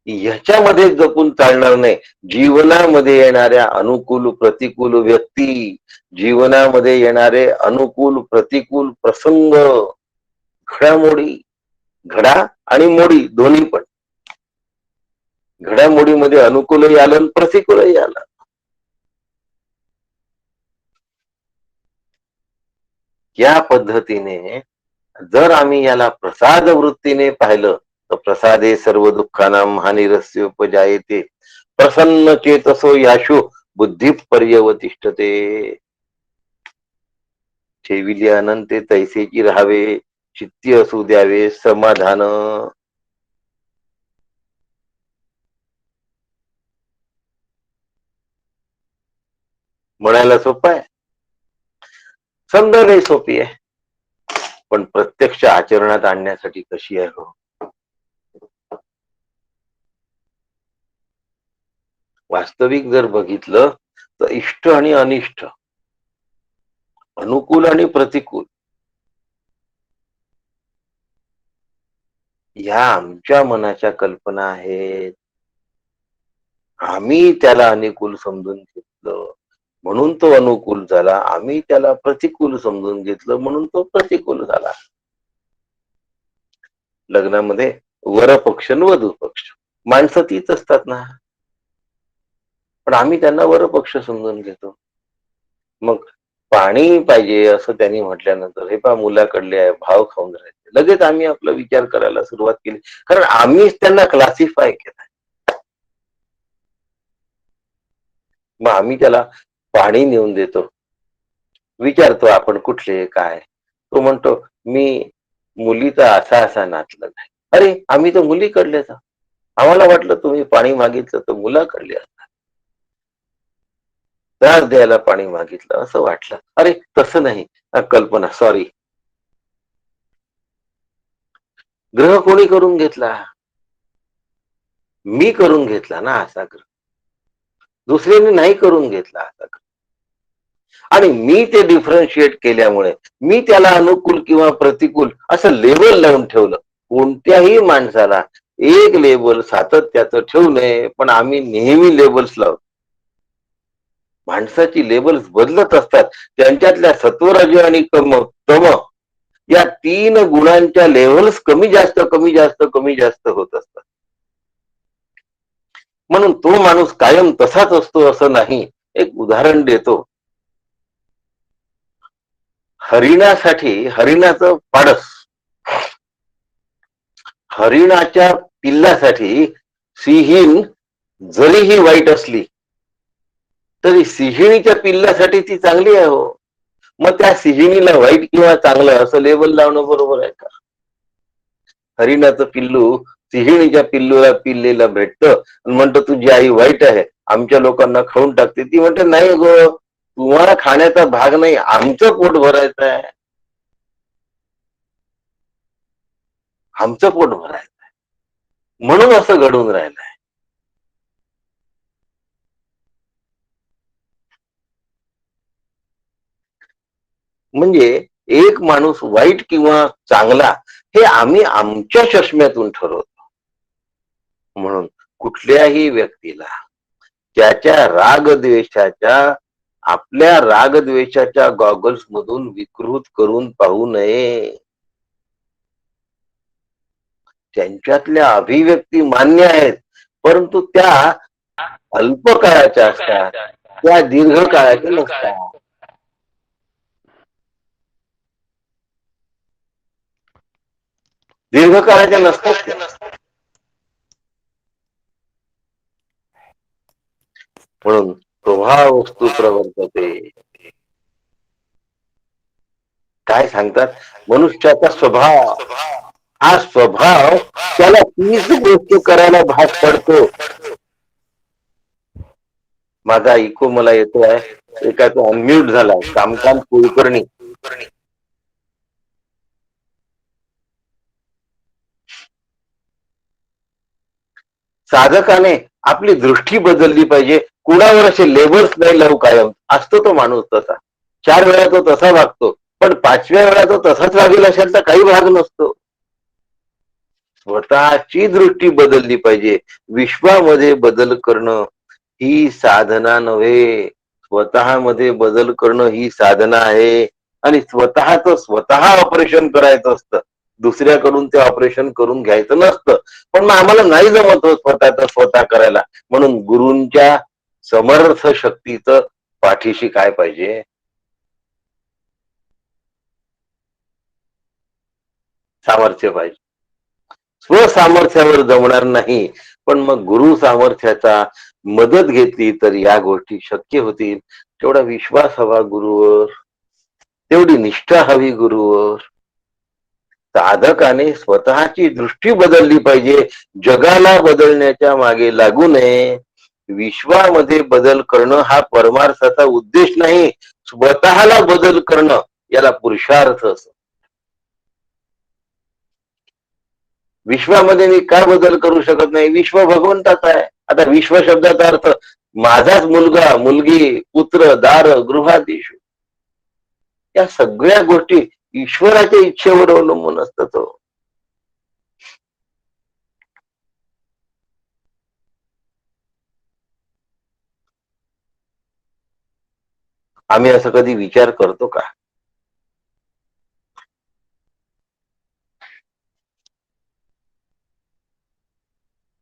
ह्याच्यामध्ये जपून चालणार नाही. जीवनामध्ये येणाऱ्या अनुकूल प्रतिकूल व्यक्ती, जीवनामध्ये येणारे अनुकूल प्रतिकूल प्रसंग, घडामोडी, घडा आणि मोडी दोन्ही पण. घडामोडीमध्ये अनुकूलही आलं आणि प्रतिकूलही आलं. या पद्धतीने जर आम्ही याला प्रसाद वृत्तीने पाहिलं तर प्रसादे सर्व दुःखानां हानिरस्य उपजायते प्रसन्न चेतसो याशु बुद्धी पर्यवतिष्ठते. ठेविली अनंते तैसेची राहावे, चित्ती असू द्यावे समाधान. म्हणायला सोपं आहे, समजायला सोपी आहे, पण प्रत्यक्ष आचरणात आणण्यासाठी कशी आहे हो? वास्तविक जर बघितलं तर इष्ट आणि अनिष्ट, अनुकूल आणि प्रतिकूल ह्या आमच्या मनाच्या कल्पना आहेत. आम्ही त्याला अनुकूल समजून घेतलं म्हणून तो अनुकूल झाला, आम्ही त्याला प्रतिकूल समजून घेतलं म्हणून तो प्रतिकूल झाला. लग्नामध्ये वर पक्ष आणि वधू पक्ष, माणसं तीच असतात ना, पण आम्ही त्यांना वर पक्ष समजून घेतो. मग पाणी पाहिजे असं त्यांनी म्हटल्यानंतर हे पहा मुलाकडले आहे, भाव खाऊन राहिले, लगेच आम्ही आपला विचार करायला सुरुवात केली, कारण आम्हीच त्यांना क्लासिफाय केलं. मग आम्ही त्याला पाणी नेऊन देतो, विचारतो आपण कुठले काय, तो म्हणतो मी मुलीचा असा असा नातलग आहे. अरे आम्ही तर मुलीकडलेच, आम्हाला वाटलं तुम्ही पाणी मागितलं तर मुलाकडले त्रास द्यायला पाणी मागितलं असं वाटलं. अरे तसं नाही, कल्पना, सॉरी. ग्रह कोणी करून घेतला? मी करून घेतला ना असा ग्रह. दुसऱ्याने नाही करून घेतला असा ग्रह. आणि मी ते डिफरन्शिएट केल्यामुळे मी त्याला अनुकूल किंवा प्रतिकूल असं लेबल लावून ठेवलं. कोणत्याही माणसाला एक लेबल सातत्याचं ठेवू नये, पण आम्ही नेहमी लेबल्स लावतो. माणसाची लेबल्स बदलत असतात. त्यांच्यातल्या सत्वरज आणि तम या 3 गुणांच्या लेव्हल्स कमी जास्त कमी जास्त कमी जास्त होत असतात. म्हणून तो माणूस कायम तसाच असतो असं नाही. एक उदाहरण देतो. हरिणासाठी हरिणाचं पाडस, हरिणाच्या पिल्लासाठी सिंहीण जरीही वाईट असली तरी सिंहिणीच्या पिल्लासाठी ती चांगली आहे हो. मग त्या सिंहिणीला वाईट किंवा चांगलं असं लेबल लावणं बरोबर आहे का? हरिणाचं पिल्लू सिंहिणीच्या पिल्लूला पिल्लेला भेटतं आणि म्हणतं तुझी आई वाईट आहे, आमच्या लोकांना खाऊन टाकते. ती म्हणते नाही गो, तुम्हाला खाण्याचा भाग नाही, आमचं पोट भरायचं आहे, आमचं पोट भरायचं आहे, म्हणून असं घडून राहिलंय. म्हणजे एक माणूस वाईट किंवा चांगला हे आम्ही आमच्या चष्म्यातून ठरवतो. म्हणून कुठल्याही व्यक्तीला त्याच्या रागद्वेषाच्या आपल्या रागद्वेषाच्या गॉगल्स मधून विकृत करून पाहू नये. त्यांच्यातल्या अभिव्यक्ती मान्य आहेत, परंतु त्या अल्पकाळाच्या असतात, त्या दीर्घकाळाच्या नसतात. दीर्घकाळाच्या नसतात. म्हणून स्वभाव वस्तू प्रवर्तते. काय सांगतात? मनुष्याचा स्वभाव, हा स्वभाव त्याला तीच गोष्ट करायला भाग पडतो. माझा इको मला येतो आहे, एकाचा अनम्यूट झाला. कामकाम कुलकर्णी. साधकाने आपली दृष्टी बदलली पाहिजे. कुणावर असे लेबल्स नाही लावू कायम. असतो तो माणूस तसा. 4 वेळा तो तसा वागतो, पण 5व्या वेळा तो तसाच वागेल अशातला काही भाग नसतो. स्वतःची दृष्टी बदलली पाहिजे. विश्वामध्ये बदल करणं ही साधना नव्हे, स्वतःमध्ये बदल करणं ही साधना आहे. आणि स्वतःच स्वतः ऑपरेशन करायचं असतं, दुसऱ्याकडून ते ऑपरेशन करून घ्यायचं नसतं. पण मग आम्हाला नाही जमत स्वतःच स्वतः करायला. म्हणून गुरूंच्या समर्थ शक्तीचं पाठीशी काय पाहिजे? सामर्थ्य पाहिजे. स्वसामर्थ्यावर जमणार नाही, पण मग गुरु सामर्थ्याचा मदत घेतली तर या गोष्टी शक्य होतील. तेवढा विश्वास हवा गुरुवर, तेवढी निष्ठा हवी गुरुवर. साधकाने स्वतःची दृष्टी बदलली पाहिजे. जगाला बदलण्याच्या मागे लागू नये. विश्वामध्ये बदल करणं हा परमार्थाचा उद्देश नाही, स्वतःला बदल करणं याला पुरुषार्थ असतो. विश्वामध्ये मी काय बदल करू शकत नाही? विश्व भगवंताचा आहे. आता विश्व शब्दाचा अर्थ माझाच मुलगा, मुलगी, पुत्र, दार, गृहाधीश, या सगळ्या गोष्टी ईश्वराच्या इच्छेवर अवलंबून असतात. आम्ही असं कधी विचार करतो का?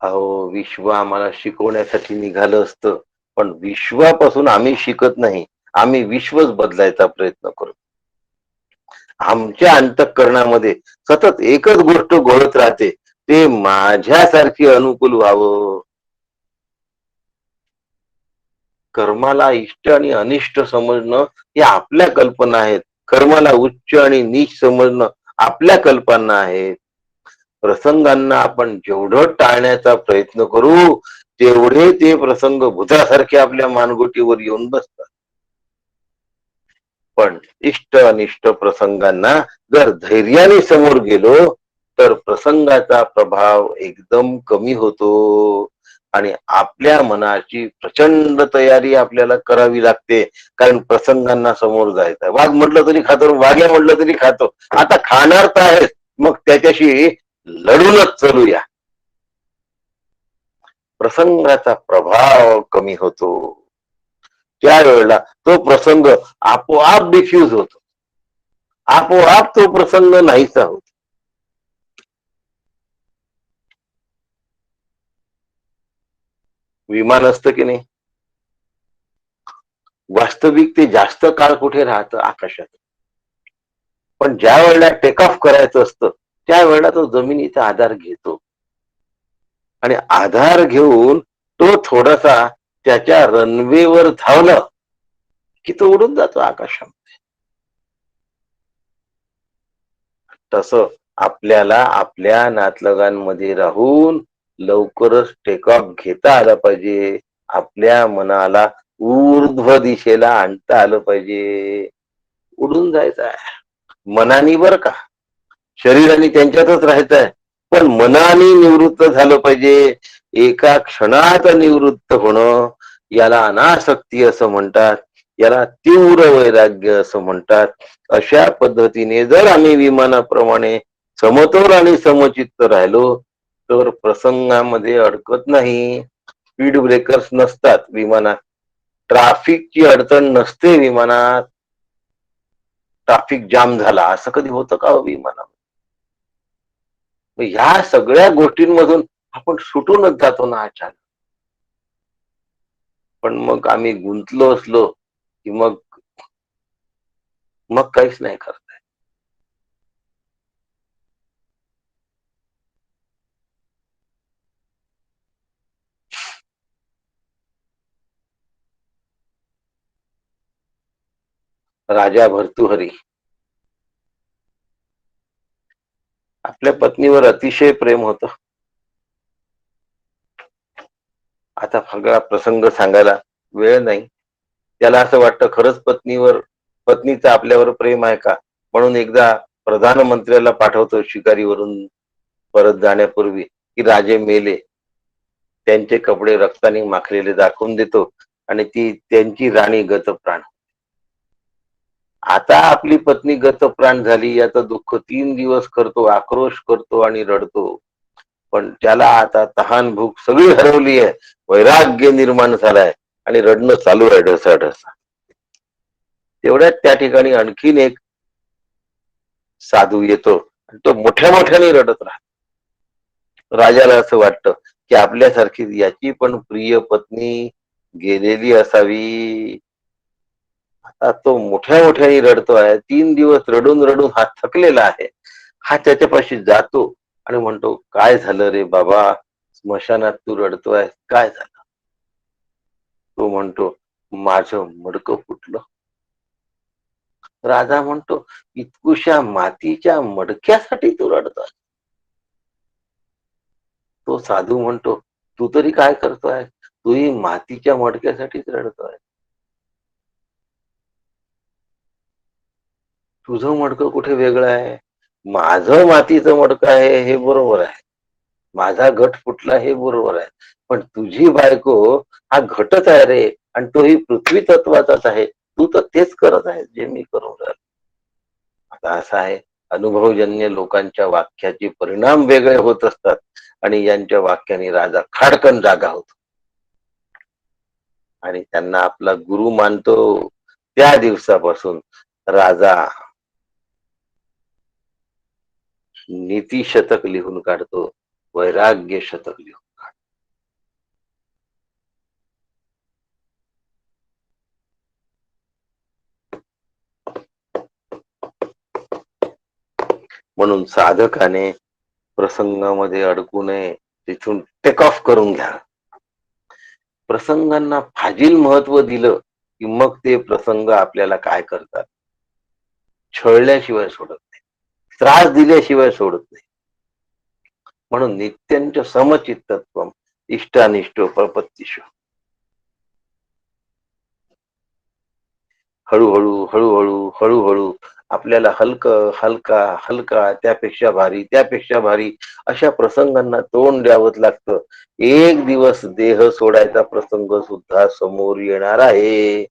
अहो, विश्व आम्हाला शिकवण्यासाठी निघालं असतं, पण विश्वापासून आम्ही शिकत नाही, आम्ही विश्वच बदलायचा प्रयत्न करतो. आमच्या अंतःकरणामध्ये सतत एकच गोष्ट घोळत राहते, ते माझ्यासारखी अनुकूल व्हावं. कर्माला इष्ट आणि अनिष्ट समजणं या आपल्या कल्पना आहेत. कर्माला उच्च आणि नीच समजणं आपल्या कल्पना आहेत. प्रसंगांना आपण जेवढं टाळण्याचा प्रयत्न करू, तेवढे ते प्रसंग भूतासारखे आपल्या मानगुटीवर येऊन बसतात. पण इष्ट अनिष्ट प्रसंगांना जर धैर्याने समोर गेलो तर प्रसंगाचा प्रभाव एकदम कमी होतो आणि आपल्या मनाची प्रचंड तयारी आपल्याला करावी लागते. कारण प्रसंगांना समोर जायचं वाघ म्हटलं तरी खातो, वाघ्या म्हटलं तरी खातो. आता खाणार तर आहे, मग त्याच्याशी लढूनच चलूया. प्रसंगाचा प्रभाव कमी होतो. त्यावेळेला तो प्रसंग आपोआप डिफ्यूज होतो, आपोआप तो प्रसंग नाहीसा होतो. विमान असतं की नाही, वास्तविक ते जास्त काळ कुठे राहतं, आकाशात. पण ज्या वेळेला टेक ऑफ करायचं असतं त्यावेळेला तो जमिनीचा आधार घेतो आणि आधार घेऊन तो थोडासा त्याच्या रनवेवर धावला की तो उडून जातो आकाशात. तसं आपल्याला आपल्या नातलगांमध्ये राहून लवकरच टेक ऑफ घेता आला पाहिजे. आपल्या मनाला ऊर्ध्व दिशेला आणता आलं पाहिजे. उडून जायचं आहे मनानी, बर का. शरीराने त्यांच्यातच राहायचंय, पण मनाने निवृत्त झालं पाहिजे. एका क्षणात निवृत्त होणं याला अनासक्ती असं म्हणतात, याला तीव्र वैराग्य असं म्हणतात. अशा पद्धतीने जर आम्ही विमानाप्रमाणे समतोल आणि समचित्त राहिलो तर प्रसंगामध्ये अडकत नाही. स्पीड ब्रेकर्स नसतात विमानात, ट्राफिकची अडचण नसते विमानात. ट्राफिक जाम झाला असं कधी होतं का हो विमानात? ह्या सगळ्या गोष्टींमधून आपण सुटूनच जातो ना अचानक. पण मग आम्ही गुंतलो असलो की मग काहीच नाही करत. राजा भर्तृहरी आपल्या पत्नीवर अतिशय प्रेम होतं. आता सगळा प्रसंग सांगायला वेळ नाही. त्याला असं वाटतं खरंच पत्नीचं आपल्यावर प्रेम आहे का, म्हणून एकदा प्रधानमंत्र्याला पाठवतो शिकारीवरून परत जाण्यापूर्वी की राजे मेले, त्यांचे कपडे रक्ताने माखलेले दाखवून देतो आणि ती त्यांची राणी गतप्राण. आता आपली पत्नी गतप्राण झाली याचं दुःख 3 दिवस करतो, आक्रोश करतो आणि रडतो. पण त्याला आता तहान भूक सगळी हरवली आहे, वैराग्य निर्माण झालाय आणि रडणं चालू आहे ढसाढसा. तेवढ्यात त्या ठिकाणी आणखीन एक साधू येतो आणि तो मोठ्या मोठ्याने रडत राहतो. राजाला असं वाटतं की आपल्यासारखी याची पण प्रिय पत्नी गेलेली असावी. आता तो मोठ्या मोठ्याने रडतो आहे, 3 दिवस रडून रडून हा थकलेला आहे. हा त्याच्यापाशी जातो आणि म्हणतो, काय झालं रे बाबा, स्मशानात तू रडतोय, काय झालं? तो म्हणतो, माझं मडकं फुटलं. राजा म्हणतो, इतकुशा मातीच्या मडक्यासाठी तू रडतोय? तो साधू म्हणतो, तू तरी काय करतोय, तूही मातीच्या मडक्यासाठीच रडतोय. तुझं मडकं कुठे वेगळं आहे, माझं मातीचं मडकं आहे हे बरोबर आहे, माझा घट फुटला हे बरोबर आहे, पण तुझी बायको हा घटच आहे रे, आणि तोही पृथ्वी तत्वाचाच आहे. तू तर तेच करत आहे जे मी करून राहिलो. आता असं आहे, अनुभवजन्य लोकांच्या वाक्याचे परिणाम वेगळे होत असतात आणि यांच्या वाक्याने राजा खाडकन जागा होतो आणि त्यांना आपला गुरु मानतो. त्या दिवसापासून राजा नीती शतक लिहून काढतो, वैराग्य शतक लिहून. म्हणून साधकाने प्रसंगामध्ये अडकू नये, तिथून टेक ऑफ करून घ्या. प्रसंगांना फाजील महत्व दिलं की मग ते प्रसंग आपल्याला काय करतात, छळल्याशिवाय सोडत नाही, त्रास दिल्याशिवाय सोडत नाही. म्हणून नित्यंच समचित्तत्व इष्टानिष्ट प्रपत्तीश. हळूहळू हळूहळू हळूहळू आपल्याला हलकं हलका हलका त्यापेक्षा भारी त्यापेक्षा भारी अशा प्रसंगांना तोंड द्यावंच लागतं. एक दिवस देह सोडायचा प्रसंग सुद्धा समोर येणार आहे.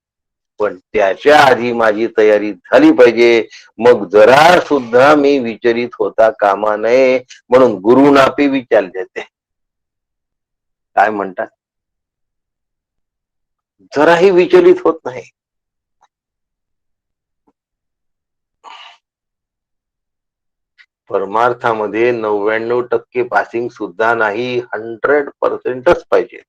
पण त्याच्या आधी माझी तयारी झाली पाहिजे. मग जरा सुद्धा मी विचलित होता कामा नये, म्हणून गुरुनापी विचार देते. काय म्हणतात, जराही विचलित होत नाही. परमार्थामध्ये 99% पासिंग सुद्धा नाही, 100%च पाहिजे.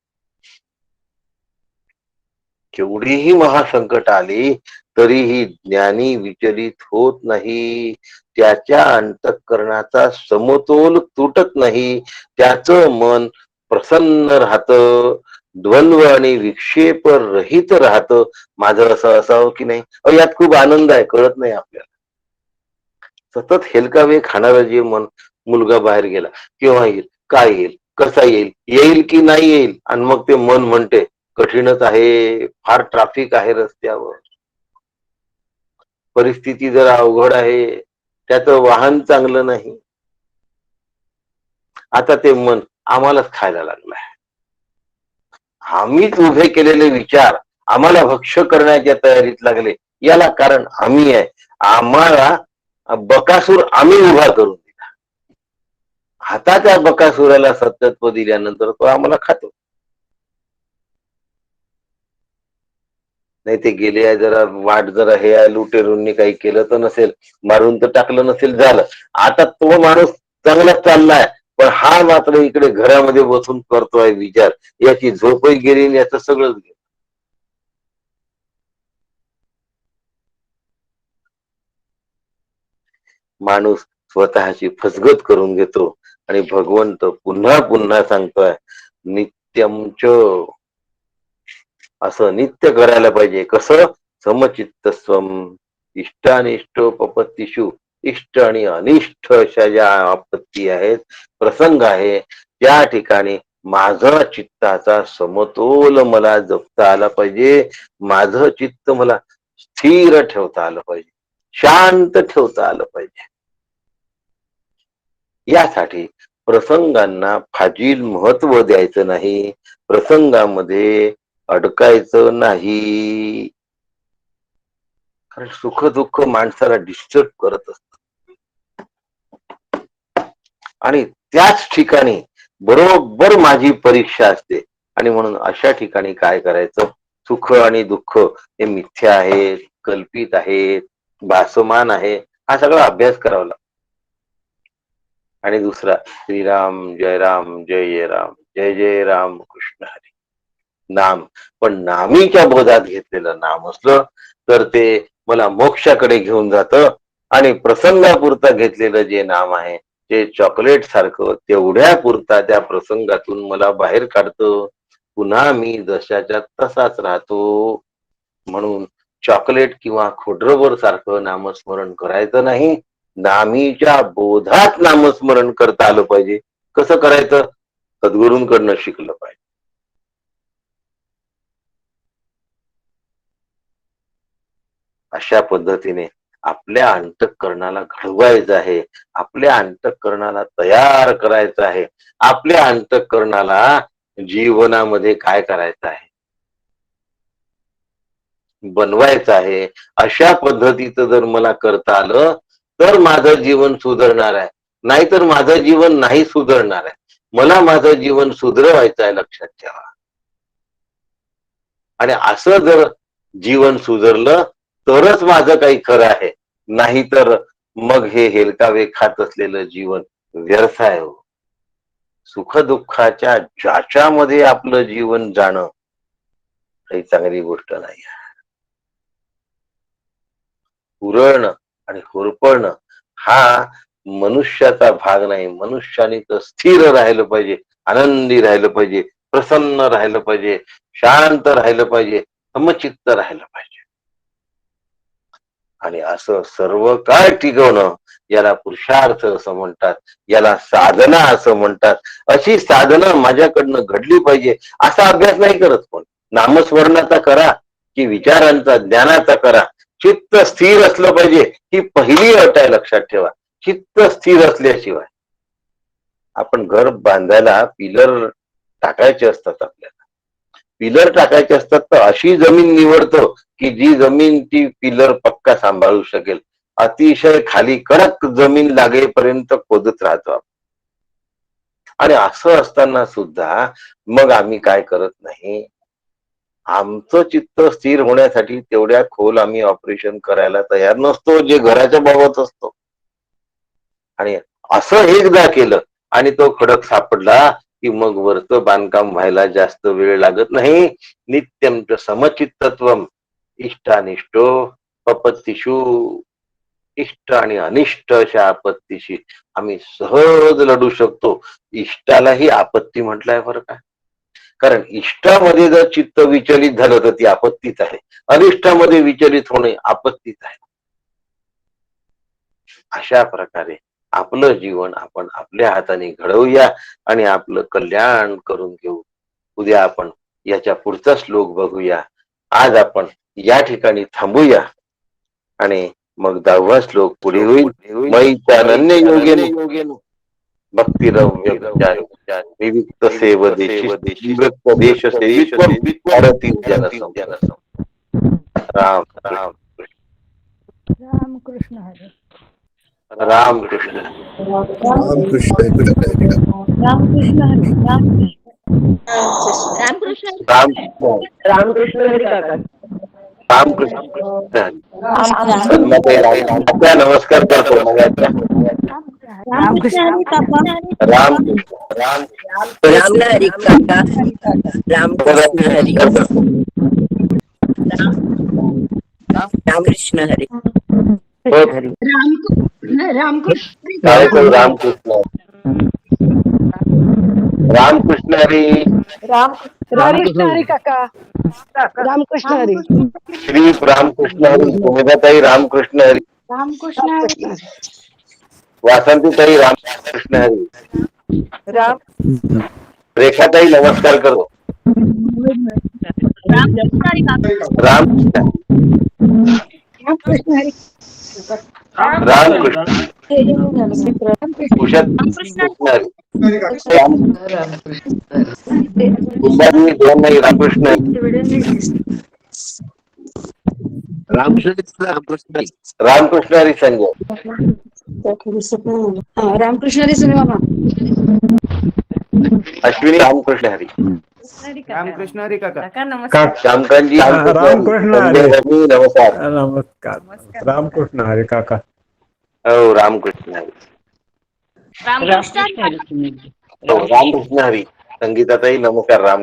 केवढीही महासंकट आली तरीही ज्ञानी विचलित होत नाही. त्याच्या अंतःकरणाचा समतोल तुटत नाही. त्याचं मन प्रसन्न राहतं, द्वंद्व आणि विक्षेप रहित राहतं. माझं असं असावं की नाही, यात खूप आनंद आहे, कळत नाही आपल्याला. सतत हेलकावे खाणारं जे मन, मुलगा बाहेर गेला, केव्हा येईल, काय येईल, कसा येईल, येईल की नाही येईल, आणि मग ते मन म्हणते कठीणच आहे, फार ट्रॅफिक आहे रस्त्यावर, परिस्थिती जरा अवघड आहे, त्याचं वाहन चांगलं नाही. आता ते मन आम्हालाच खायला लागलंय. आम्हीच उभे केलेले विचार आम्हाला भक्ष्य करण्याच्या तयारीत लागले. याला कारण आम्ही आहे. आम्हाला बकासूर आम्ही उभा करून दिला. हाताच्या बकासुराला सत्यत्व दिल्यानंतर तो आम्हाला खातो. नाही ते गेले आहे, जरा वाट जरा हे आहे, लुटेरूंनी काही केलं तर नसेल, मारून तर टाकलं नसेल, झालं. आता तो माणूस चांगलाच चाललाय, पण हा मात्र इकडे घरामध्ये बसून करतोय विचार. याची झोपही गेली, याचं सगळंच गेलं. माणूस स्वतःची फसगत करून घेतो आणि भगवंत पुन्हा पुन्हा सांगतोय नित्यमच, असं नित्य करायला पाहिजे. कसं, समचित्त स्वम, इष्टानिष्टोपपत्तीषु, इष्ट आणि अनिष्ट अशा ज्या आपत्ती आहेत, प्रसंग आहे, त्या ठिकाणी माझा चित्ताचा समतोल मला जपता आला पाहिजे. माझं चित्त मला स्थिर ठेवता आलं पाहिजे, शांत ठेवता आलं पाहिजे. यासाठी प्रसंगांना फाजील महत्व द्यायचं नाही, प्रसंगामध्ये अडकायचं नाही. कारण सुख दुःख माणसाला डिस्टर्ब करत असत, आणि त्याच ठिकाणी बरोबर माझी परीक्षा असते. आणि म्हणून अशा ठिकाणी काय करायचं, सुख आणि दुःख हे मिथ्या आहेत, कल्पित आहेत, भासमान आहे, हा सगळा अभ्यास करावा लागतो. आणि दुसरा, श्रीराम जय राम जय जय राम जय जय राम कृष्ण हरी नाम. पण नामीच्या बोधात घेतलेलं नाम असलं तर ते मला मोक्षाकडे घेऊन जातं. आणि प्रसंगापुरता घेतलेलं जे नाम आहे ते चॉकलेट सारखं तेवढ्या पुरता त्या प्रसंगातून मला बाहेर काढतं. पुन्हा मी जशाच्या तसाच राहतो. म्हणून चॉकलेट किंवा खोडरबर सारखं नामस्मरण करायचं नाही, नामीच्या बोधात नामस्मरण करता आलं पाहिजे. कसं करायचं, सद्गुरूंकडनं शिकलं पाहिजे. अशा पद्धतीने आपल्या अंतःकरणाला घडवायचं आहे, आपल्या अंतःकरणाला तयार करायचं आहे, आपल्या अंतःकरणाला जीवनामध्ये काय करायचं आहे, बनवायचं आहे. अशा पद्धतीचं जर मला करता आलं तर माझं जीवन सुधारणार आहे, नाहीतर माझं जीवन नाही सुधारणार आहे. मला माझं जीवन सुधरवायचं आहे, लक्षात ठेवा. आणि असं जर जीवन सुधारलं तरच माझं काही खरं आहे, नाहीतर मग हे हेलकावे खात असलेलं जीवन व्यर्थ आहे. हो, सुखदुःखाच्या ज्याच्यामध्ये आपलं जीवन जाणं काही चांगली गोष्ट नाही. हुरळणं आणि होरपळणं हा मनुष्याचा भाग नाही. मनुष्याने तर स्थिर राहिलं पाहिजे, आनंदी राहिलं पाहिजे, प्रसन्न राहिलं पाहिजे, शांत राहिलं पाहिजे, समचित्त राहिलं पाहिजे. आणि असं सर्व काय टिकवणं, याला पुरुषार्थ असं म्हणतात, याला साधना असं म्हणतात. अशी साधना माझ्याकडनं घडली पाहिजे असा अभ्यास नाही करत कोण. नामस्मरणाचा करा की विचारांचा ज्ञानाचा करा, चित्त चित्त स्थिर असलं पाहिजे ही पहिली अट आहे, लक्षात ठेवा. चित्त स्थिर असल्याशिवाय आपण घर बांधायला पिलर टाकायचे असतात. आपल्याला पिलर टाकायचे असतात तर अशी जमीन निवडतो की जी जमीन ती पिलर पक्का सांभाळू शकेल. अतिशय खाली कडक जमीन लागेपर्यंत खोदत राहतो आपण. आणि असं असताना सुद्धा मग आम्ही काय करत नाही, आमचं चित्त स्थिर होण्यासाठी तेवढ्या खोल आम्ही ऑपरेशन करायला तयार नसतो जे घराच्या बाबत असतो. आणि असं एकदा केलं आणि तो खडक सापडला की मग वरचं बांधकाम व्हायला जास्त वेळ लागत नाही. नित्यम च समचित्तत्वम इष्टानिष्टो अपत्तिषु. इष्ट आणि अनिष्ट अशा आपत्तीशी आम्ही सहज लढू शकतो. इष्टालाही आपत्ती म्हटलंय बरं का. कारण इष्टामध्ये जर चित्त विचलित झालं तर ती आपत्तीच आहे, अनिष्टामध्ये विचलित होणे आपत्तीच आहे. अशा प्रकारे आपलं जीवन आपण आपल्या हाताने घडवूया आणि आपलं कल्याण करून घेऊ. उद्या आपण याच्या पुढचा श्लोक बघूया. आज आपण या ठिकाणी थांबूया आणि मग 10वा श्लोक पुढे होईल. मैत्यानन्य योगेन भक्तिरव्य विविक्त सेवदेशी देश सेवित्वम भारती जनसम. राम राम कृष्ण हरे. राम कृष्ण. रामकृष्ण हरी. रामकृष्ण हरे. रामकृष्ण राम रामकृष्ण हरी काका. राम कृष्ण. नमस्कार करतो मग रामकृष्ण हरी काका. राम कृष्ण. रामकृष्ण हरी काका. रामकृष्ण हरी. रामकृष्ण हरी. रामकृष्ण. रामकृष्ण हरी. रामकृष्ण हरी काका. रामकृष्ण हरी. श्री रामकृष्ण हरी. सुमेधाताई रामकृष्ण हरी. रामकृष्ण हरी. वासंतीताई रामकृष्ण हरी. राम रेखाताई नमस्कार करो. रामकृष्ण हरी काका. रामकृष्ण. रामकृष्ण हरी. रामकृष्ण. उषा रामकृष्ण कृष्ण हरी. कुंभाजी दोन नाही रामकृष्ण हरी. रामकृष्ण हरी संजय. रामकृष्ण हरी सुने मामा. अश्विनी रामकृष्ण हरी. रामकृष्ण हरी काका. श्यामकांतजी रामकृष्ण संजय हरी. हरी नमस्कार. नमस्कार. रामकृष्ण हरी काका. हो रामकृष्ण हरी. रामकृष्ण हरी. हो रामकृष्ण हरी. संगीताताई नमस्कार. राम